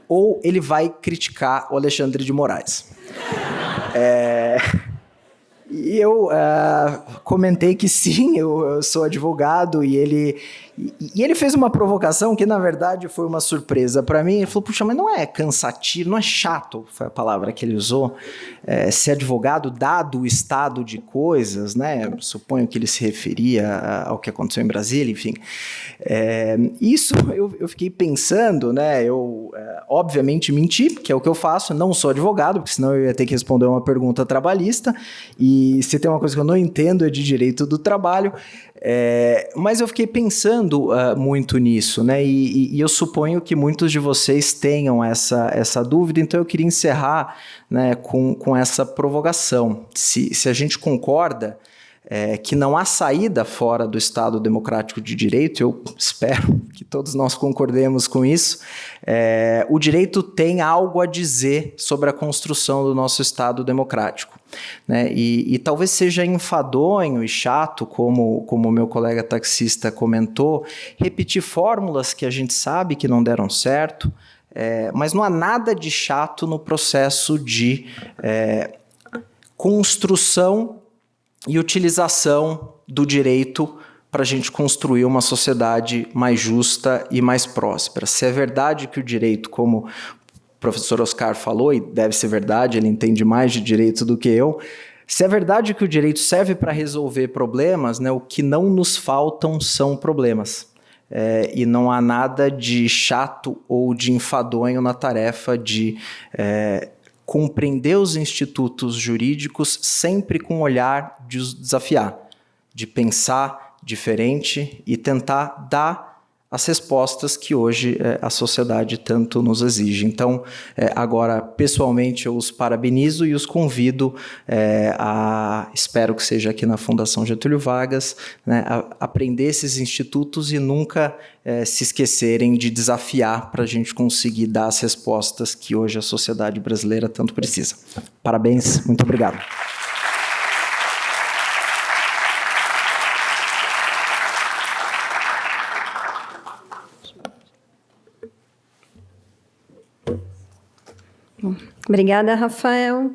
S11: ou ele vai criticar o Alexandre de Moraes. E eu comentei que sim, eu sou advogado, e ele fez uma provocação que, na verdade, foi uma surpresa para mim. Ele falou, puxa, mas não é cansativo, não é chato, foi a palavra que ele usou, ser advogado, dado o estado de coisas, né? Eu suponho que ele se referia ao que aconteceu em Brasília, enfim. Isso eu fiquei pensando, né? Eu, obviamente, menti, que é o que eu faço, não sou advogado, porque senão eu ia ter que responder uma pergunta trabalhista, e se tem uma coisa que eu não entendo é de direito do trabalho, mas eu fiquei pensando muito nisso, né? E eu suponho que muitos de vocês tenham essa dúvida, então eu queria encerrar, né, com essa provocação. Se a gente concorda que não há saída fora do Estado Democrático de Direito, eu espero que todos nós concordemos com isso, o direito tem algo a dizer sobre a construção do nosso Estado democrático, né? E talvez seja enfadonho e chato, como o meu colega taxista comentou, repetir fórmulas que a gente sabe que não deram certo, mas não há nada de chato no processo de construção e utilização do direito para a gente construir uma sociedade mais justa e mais próspera. Se é verdade que o direito, como o professor Oscar falou, e deve ser verdade, ele entende mais de direito do que eu, se é verdade que o direito serve para resolver problemas, né, o que não nos faltam são problemas. E não há nada de chato ou de enfadonho na tarefa de compreender os institutos jurídicos sempre com um olhar de os desafiar, de pensar diferente e tentar dar as respostas que hoje a sociedade tanto nos exige. Então, agora, pessoalmente, eu os parabenizo e os convido espero que seja aqui na Fundação Getúlio Vargas, né, a aprender esses institutos e nunca se esquecerem de desafiar para a gente conseguir dar as respostas que hoje a sociedade brasileira tanto precisa. Parabéns, muito obrigado.
S1: Obrigada, Rafael.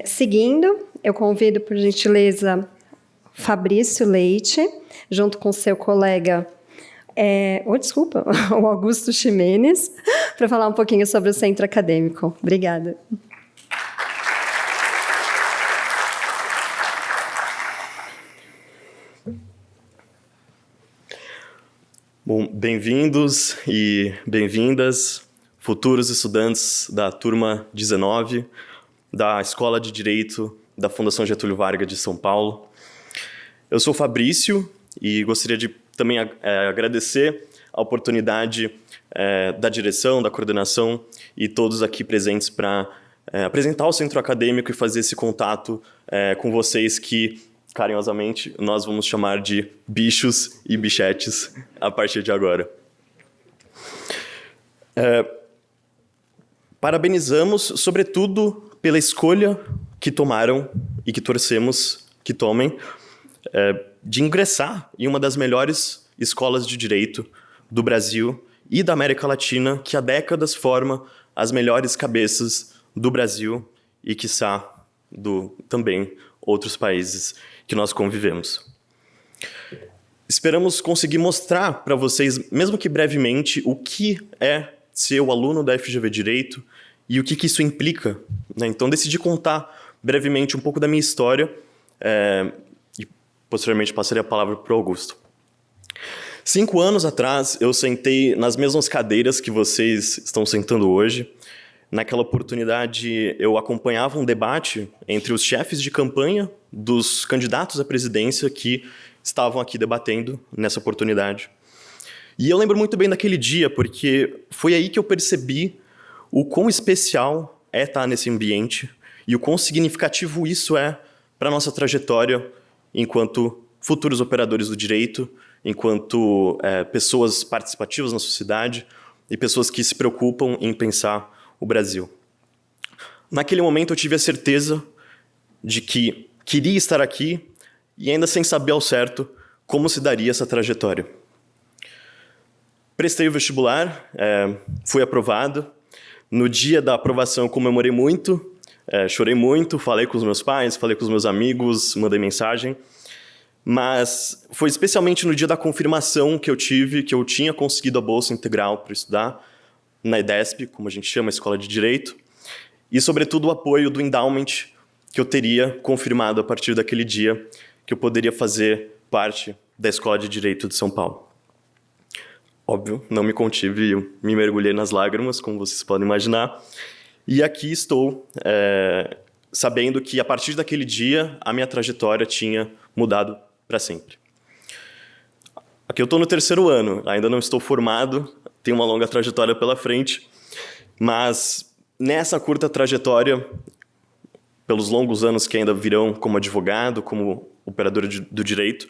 S1: Seguindo, eu convido, por gentileza, Fabrício Leite, junto com seu colega, o Augusto Ximenes, para falar um pouquinho sobre o centro acadêmico. Obrigada.
S12: Bom, bem-vindos e bem-vindas, futuros estudantes da turma 19 da Escola de Direito da Fundação Getúlio Vargas de São Paulo. Eu sou Fabrício e gostaria de também agradecer a oportunidade da direção, da coordenação e todos aqui presentes para apresentar o centro acadêmico e fazer esse contato com vocês que, carinhosamente, nós vamos chamar de bichos e bichetes a partir de agora. Parabenizamos, sobretudo, pela escolha que tomaram e que torcemos que tomem de ingressar em uma das melhores escolas de direito do Brasil e da América Latina, que há décadas forma as melhores cabeças do Brasil e, quiçá, também outros países que nós convivemos. Esperamos conseguir mostrar para vocês, mesmo que brevemente, o que é ser o aluno da FGV Direito e o que isso implica, né? Então, decidi contar brevemente um pouco da minha história e, posteriormente, passarei a palavra para o Augusto. 5 anos atrás, eu sentei nas mesmas cadeiras que vocês estão sentando hoje. Naquela oportunidade, eu acompanhava um debate entre os chefes de campanha dos candidatos à presidência que estavam aqui debatendo nessa oportunidade. E eu lembro muito bem daquele dia, porque foi aí que eu percebi o quão especial é estar nesse ambiente e o quão significativo isso é para a nossa trajetória enquanto futuros operadores do direito, enquanto pessoas participativas na sociedade e pessoas que se preocupam em pensar o Brasil. Naquele momento eu tive a certeza de que queria estar aqui e ainda sem saber ao certo como se daria essa trajetória. Prestei o vestibular, fui aprovado. No dia da aprovação eu comemorei muito, chorei muito, falei com os meus pais, falei com os meus amigos, mandei mensagem. Mas foi especialmente no dia da confirmação que eu tive que eu tinha conseguido a bolsa integral para estudar na EDESP, como a gente chama, a Escola de Direito, e, sobretudo, o apoio do endowment que eu teria confirmado a partir daquele dia que eu poderia fazer parte da Escola de Direito de São Paulo. Óbvio, não me contive, eu me mergulhei nas lágrimas, como vocês podem imaginar, e aqui estou sabendo que, a partir daquele dia, a minha trajetória tinha mudado para sempre. Aqui eu estou no 3º ano, ainda não estou formado, tenho uma longa trajetória pela frente, mas nessa curta trajetória, pelos longos anos que ainda virão como advogado, como operador do direito,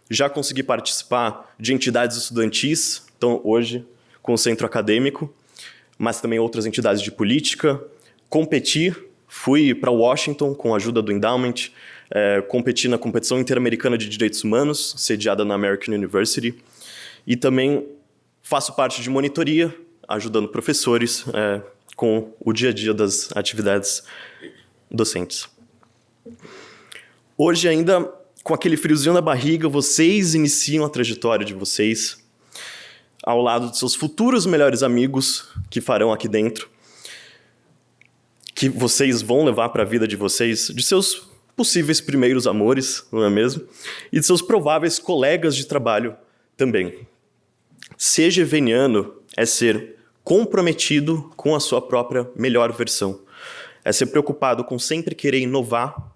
S12: já consegui participar de entidades estudantis, então hoje com o centro acadêmico, mas também outras entidades de política, competi, fui para Washington com a ajuda do endowment, competi na competição interamericana de direitos humanos, sediada na American University, e também faço parte de monitoria, ajudando professores com o dia a dia das atividades docentes. Hoje, ainda com aquele friozinho na barriga, vocês iniciam a trajetória de vocês ao lado de seus futuros melhores amigos que farão aqui dentro, que vocês vão levar para a vida de vocês, de seus possíveis primeiros amores, não é mesmo? E de seus prováveis colegas de trabalho também. Ser geveniano é ser comprometido com a sua própria melhor versão. É ser preocupado com sempre querer inovar,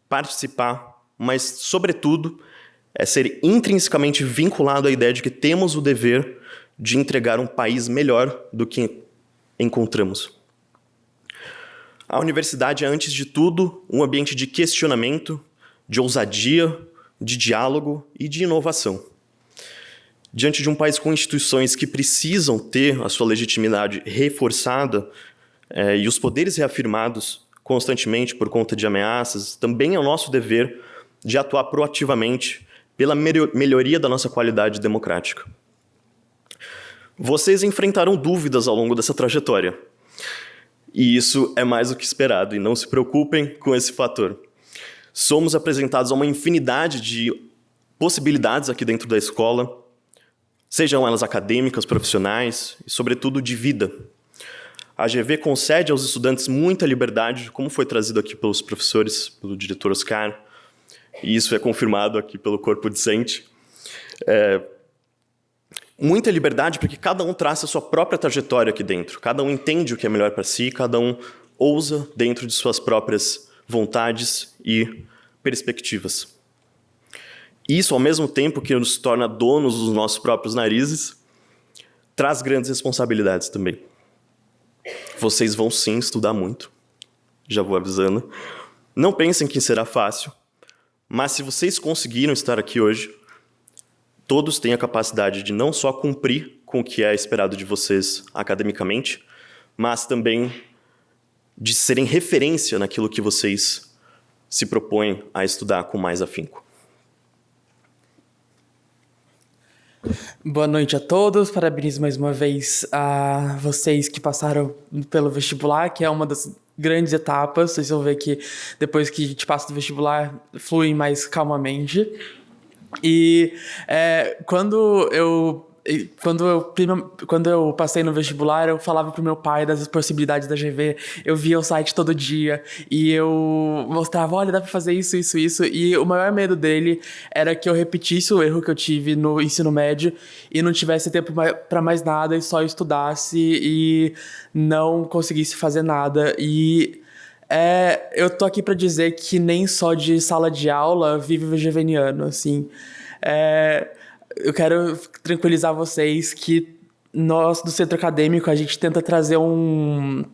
S12: participar, mas, sobretudo, é ser intrinsecamente vinculado à ideia de que temos o dever de entregar um país melhor do que encontramos. A universidade é, antes de tudo, um ambiente de questionamento, de ousadia, de diálogo e de inovação. Diante de um país com instituições que precisam ter a sua legitimidade reforçada e os poderes reafirmados constantemente por conta de ameaças, também é o nosso dever de atuar proativamente pela melhoria da nossa qualidade democrática. Vocês enfrentaram dúvidas ao longo dessa trajetória. E isso é mais do que esperado, e não se preocupem com esse fator. Somos apresentados a uma infinidade de possibilidades aqui dentro da escola, sejam elas acadêmicas, profissionais e, sobretudo, de vida. A GV concede aos estudantes muita liberdade, como foi trazido aqui pelos professores, pelo diretor Oscar, e isso é confirmado aqui pelo corpo discente. Muita liberdade porque cada um traça a sua própria trajetória aqui dentro. Cada um entende o que é melhor para si, cada um ousa dentro de suas próprias vontades e perspectivas. Isso, ao mesmo tempo que nos torna donos dos nossos próprios narizes, traz grandes responsabilidades também. Vocês vão sim estudar muito, já vou avisando. Não pensem que será fácil, mas se vocês conseguiram estar aqui hoje, todos têm a capacidade de não só cumprir com o que é esperado de vocês academicamente, mas também de serem referência naquilo que vocês se propõem a estudar com mais afinco.
S13: Boa noite a todos, parabéns mais uma vez a vocês que passaram pelo vestibular, que é uma das grandes etapas. Vocês vão ver que depois que a gente passa do vestibular, flui mais calmamente. E quando eu passei no vestibular, eu falava pro meu pai das possibilidades da GV. Eu via o site todo dia e eu mostrava, olha, dá pra fazer isso, isso, isso. E o maior medo dele era que eu repetisse o erro que eu tive no ensino médio e não tivesse tempo pra mais nada e só estudasse e não conseguisse fazer nada. E eu tô aqui pra dizer que nem só de sala de aula vive o VGViano, assim. Eu quero tranquilizar vocês que nós, do Centro Acadêmico, a gente tenta trazer um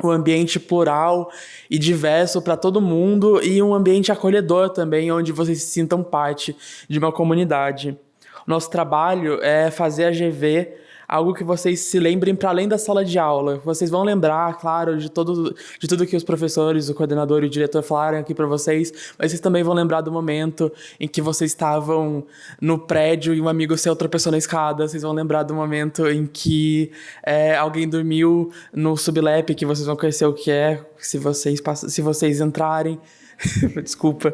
S13: ambiente plural e diverso para todo mundo e um ambiente acolhedor também, onde vocês se sintam parte de uma comunidade. O nosso trabalho é fazer a GV algo que vocês se lembrem para além da sala de aula. Vocês vão lembrar, claro, de tudo que os professores, o coordenador e o diretor falaram aqui para vocês, mas vocês também vão lembrar do momento em que vocês estavam no prédio e um amigo seu tropeçou na escada. Vocês vão lembrar do momento em que alguém dormiu no sublep, que vocês vão conhecer o que é, se vocês entrarem. Desculpa.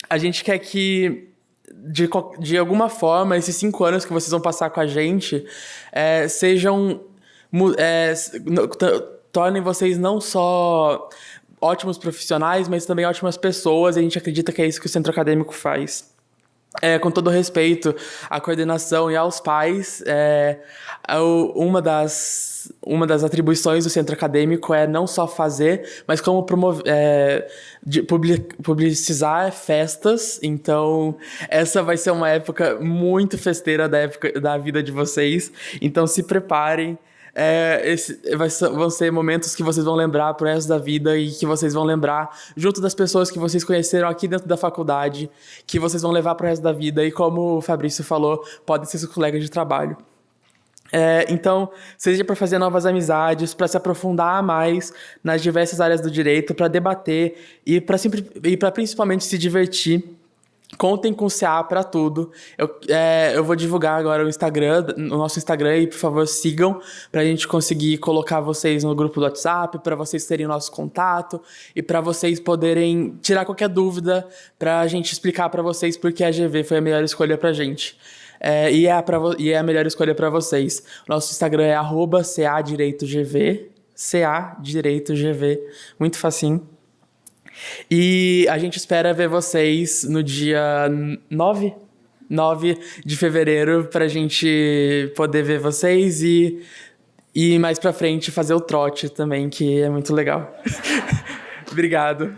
S13: A gente quer que de alguma forma, esses 5 anos que vocês vão passar com a gente tornem vocês não só ótimos profissionais, mas também ótimas pessoas. E a gente acredita que é isso que o Centro Acadêmico faz. Com todo respeito à coordenação e aos pais, uma das atribuições do Centro Acadêmico é não só fazer, mas como publicizar festas. Então, essa vai ser uma época muito festeira da vida de vocês. Então, se preparem. Vão ser momentos que vocês vão lembrar pro resto da vida e que vocês vão lembrar junto das pessoas que vocês conheceram aqui dentro da faculdade, que vocês vão levar pro resto da vida e, como o Fabrício falou, podem ser seus colegas de trabalho. Então, seja para fazer novas amizades, para se aprofundar mais nas diversas áreas do direito, para debater e para principalmente se divertir. Contem com o CA para tudo. Eu vou divulgar agora o nosso Instagram, e por favor sigam, para a gente conseguir colocar vocês no grupo do WhatsApp, para vocês terem o nosso contato e para vocês poderem tirar qualquer dúvida, para a gente explicar para vocês porque a GV foi a melhor escolha para a gente. E é a melhor escolha para vocês. Nosso Instagram é @CADireitoGV, CADireitoGV, muito facinho. E a gente espera ver vocês no dia 9 de fevereiro pra gente poder ver vocês e mais pra frente fazer o trote também, que é muito legal. Obrigado.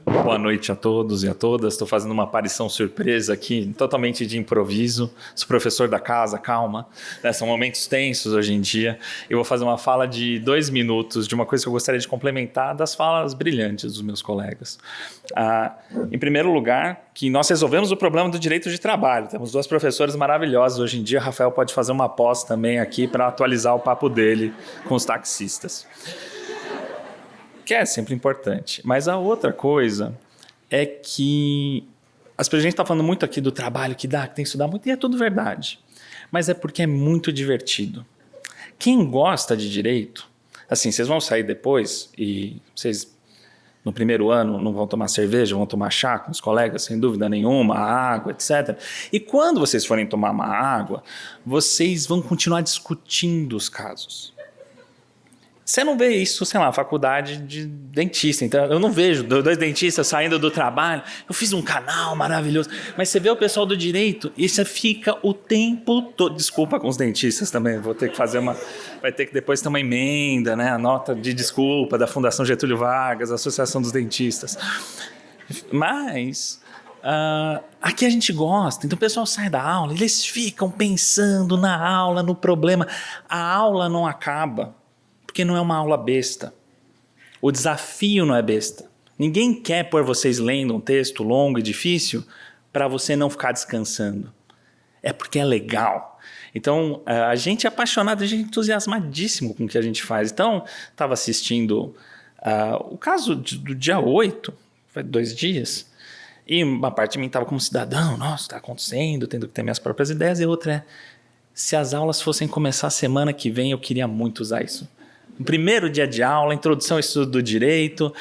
S14: Boa noite a todos e a todas. Estou fazendo uma aparição surpresa aqui, totalmente de improviso. Sou professor da casa, calma. São momentos tensos hoje em dia. Eu vou fazer uma fala de 2 minutos de uma coisa que eu gostaria de complementar das falas brilhantes dos meus colegas. Em primeiro lugar, que nós resolvemos o problema do direito de trabalho. Temos 2 professores maravilhosos hoje em dia. O Rafael pode fazer uma pós também aqui para atualizar o papo dele com os taxistas. Que é sempre importante. Mas a outra coisa é que a gente está falando muito aqui do trabalho que tem que estudar muito, e é tudo verdade. Mas é porque é muito divertido. Quem gosta de direito, assim, vocês vão sair depois e vocês, no primeiro ano, não vão tomar cerveja, vão tomar chá com os colegas, sem dúvida nenhuma, água, etc. E quando vocês forem tomar uma água, vocês vão continuar discutindo os casos. Você não vê isso, sei lá, faculdade de dentista. Então, eu não vejo 2 dentistas saindo do trabalho. Eu fiz um canal maravilhoso. Mas você vê o pessoal do direito e você fica o tempo todo... Desculpa com os dentistas também. Vou ter que fazer vai ter que depois ter uma emenda, né? A nota de desculpa da Fundação Getúlio Vargas, a Associação dos Dentistas. Mas... aqui a gente gosta. Então o pessoal sai da aula, eles ficam pensando na aula, no problema. A aula não acaba. Porque não é uma aula besta. O desafio não é besta. Ninguém quer pôr vocês lendo um texto longo e difícil para você não ficar descansando. É porque é legal. Então, a gente é apaixonado, a gente é entusiasmadíssimo com o que a gente faz. Então, estava assistindo o caso do dia 8, foi 2 dias, E uma parte de mim estava como cidadão, nossa, está acontecendo, tendo que ter minhas próprias ideias. E outra é, se as aulas fossem começar semana que vem, eu queria muito usar isso. No primeiro dia de aula, introdução ao estudo do direito,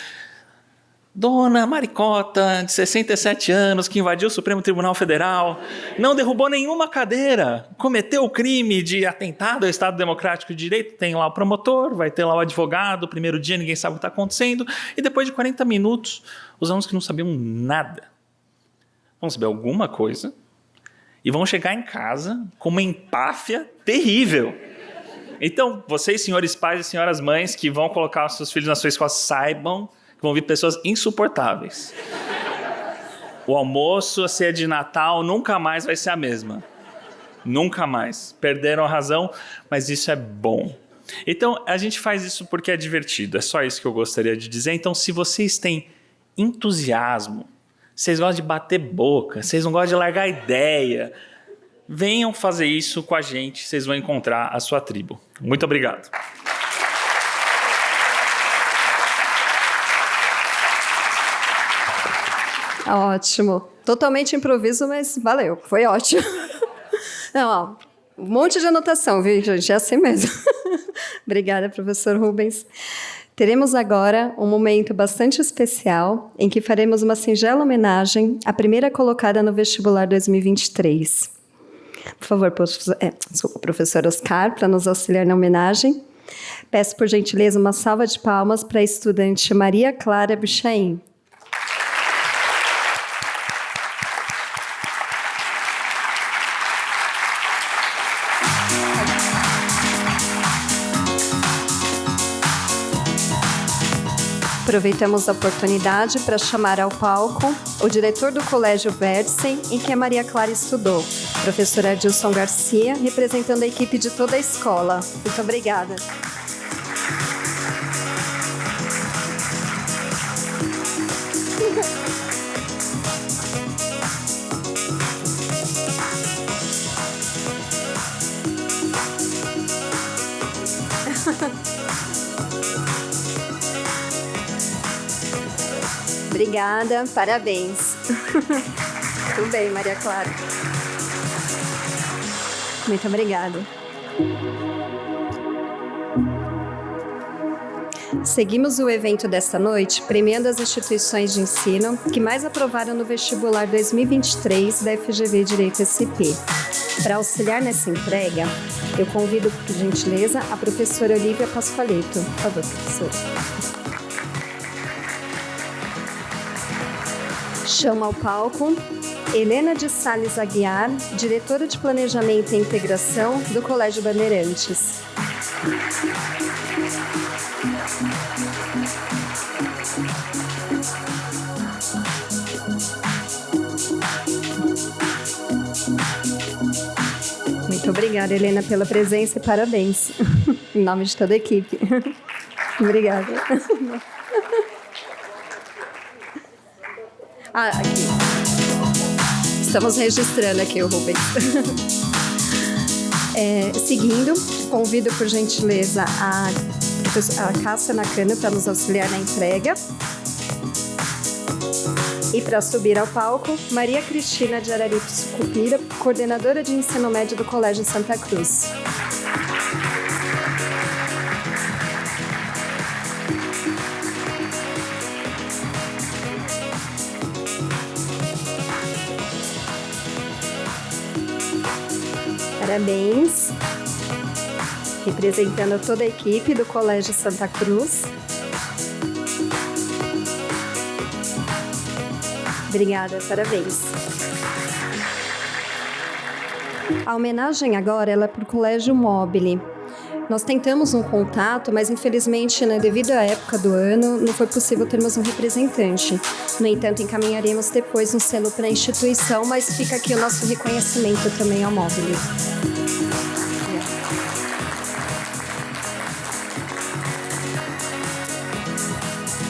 S14: Dona Maricota, de 67 anos, que invadiu o Supremo Tribunal Federal, não derrubou nenhuma cadeira, cometeu o crime de atentado ao Estado Democrático de Direito, tem lá o promotor, vai ter lá o advogado, primeiro dia ninguém sabe o que está acontecendo, e depois de 40 minutos, os alunos que não sabiam nada vão saber alguma coisa e vão chegar em casa com uma empáfia terrível. Então, vocês, senhores pais e senhoras mães, que vão colocar os seus filhos na sua escola, saibam vão vir pessoas insuportáveis. O almoço, a ceia de Natal, nunca mais vai ser a mesma. Nunca mais. Perderam a razão, mas isso é bom. Então, a gente faz isso porque é divertido. É só isso que eu gostaria de dizer. Então, se vocês têm entusiasmo, vocês gostam de bater boca, vocês não gostam de largar ideia, venham fazer isso com a gente, vocês vão encontrar a sua tribo. Muito obrigado.
S1: Ótimo. Totalmente improviso, mas valeu. Foi ótimo. Não, ó, um monte de anotação, viu, gente? É assim mesmo. Obrigada, professor Rubens. Teremos agora um momento bastante especial em que faremos uma singela homenagem à primeira colocada no vestibular 2023. Por favor, professor Oscar, para nos auxiliar na homenagem. Peço, por gentileza, uma salva de palmas para a estudante Maria Clara Bichain. Aproveitamos a oportunidade para chamar ao palco o diretor do Colégio Versen, em que a Maria Clara estudou, professor Adilson Garcia, representando a equipe de toda a escola. Muito obrigada. Obrigada, parabéns. Muito bem, Maria Clara. Muito obrigada. Seguimos o evento desta noite premiando as instituições de ensino que mais aprovaram no vestibular 2023 da FGV Direito SP. Para auxiliar nessa entrega, eu convido, por gentileza, a professora Olívia Pascoaleto. Por favor, professora. Chamo ao palco Helena de Sales Aguiar, diretora de Planejamento e Integração do Colégio Bandeirantes. Muito obrigada, Helena, pela presença e parabéns. Em nome de toda a equipe. Obrigada. Aqui. Estamos registrando aqui o Rubens. Seguindo, convido por gentileza a Cássia Nakano para nos auxiliar na entrega. E para subir ao palco, Maria Cristina de Araripe Sucupira, coordenadora de ensino médio do Colégio Santa Cruz. Parabéns, representando toda a equipe do Colégio Santa Cruz. Obrigada, parabéns. A homenagem agora ela é para o Colégio Mobile. Nós tentamos um contato, mas infelizmente, devido à época do ano, não foi possível termos um representante. No entanto, encaminharemos depois um selo para a instituição, mas fica aqui o nosso reconhecimento também ao Mobile.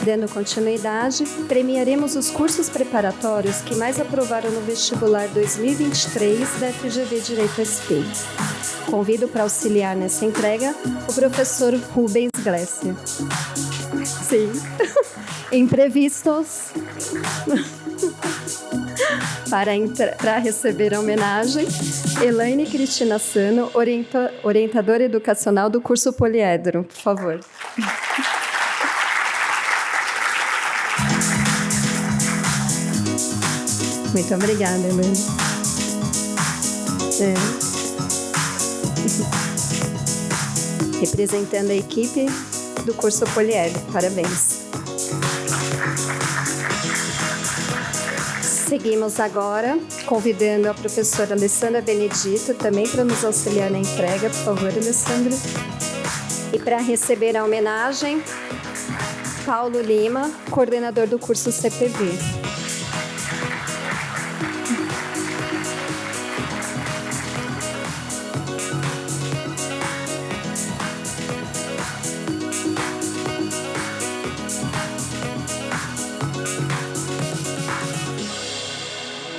S1: Dando continuidade, premiaremos os cursos preparatórios que mais aprovaram no vestibular 2023 da FGV Direito SP. Convido para auxiliar nessa entrega o professor Rubens Glécia. Sim, imprevistos. para receber a homenagem, Elaine Cristina Sano, orientadora educacional do curso Poliedro. Por favor. Muito obrigada, Elaine. Representando a equipe do curso Poliedro. Parabéns. Seguimos agora convidando a professora Alessandra Benedito também para nos auxiliar na entrega. Por favor, Alessandra. E para receber a homenagem, Paulo Lima, coordenador do curso CPV.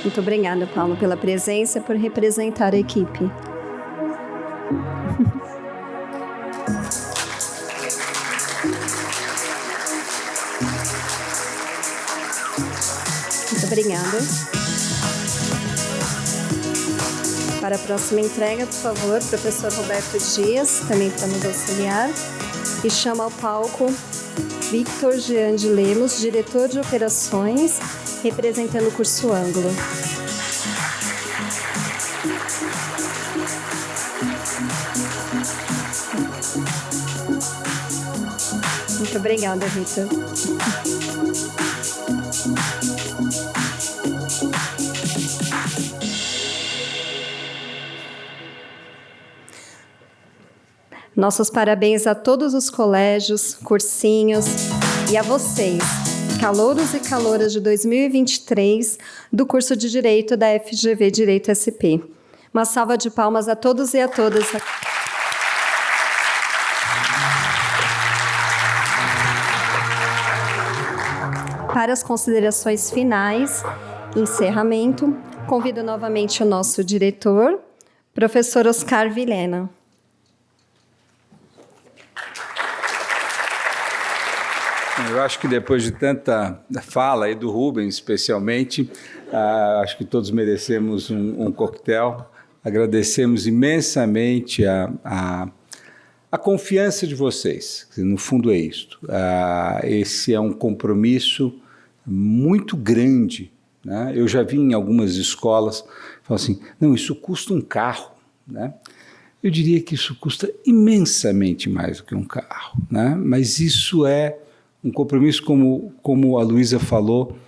S1: Muito obrigada, Paulo, pela presença e por representar a equipe. Muito obrigada. Para a próxima entrega, por favor, professor Roberto Dias, também para nos auxiliar. E chama ao palco Victor Jean de Lemos, diretor de operações, representando o curso Ângulo. Muito obrigada, Rita. Nossos parabéns a todos os colégios, cursinhos e a vocês, calouros e calouras de 2023 do curso de Direito da FGV Direito SP. Uma salva de palmas a todos e a todas. Para as considerações finais, encerramento, convido novamente o nosso diretor, professor Oscar Vilhena.
S9: Eu acho que depois de tanta fala, e do Rubens especialmente, acho que todos merecemos um coquetel. Agradecemos imensamente a confiança de vocês, no fundo é isto. Esse é um compromisso muito grande, né? Eu já vi em algumas escolas, falam assim, não, isso custa um carro, né? Eu diria que isso custa imensamente mais do que um carro, né? Mas isso é um compromisso, como a Luísa falou,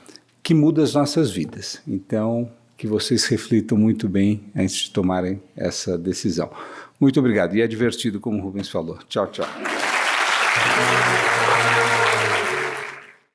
S9: que muda as nossas vidas. Então, que vocês reflitam muito bem antes de tomarem essa decisão. Muito obrigado. E é divertido, como o Rubens falou. Tchau, tchau.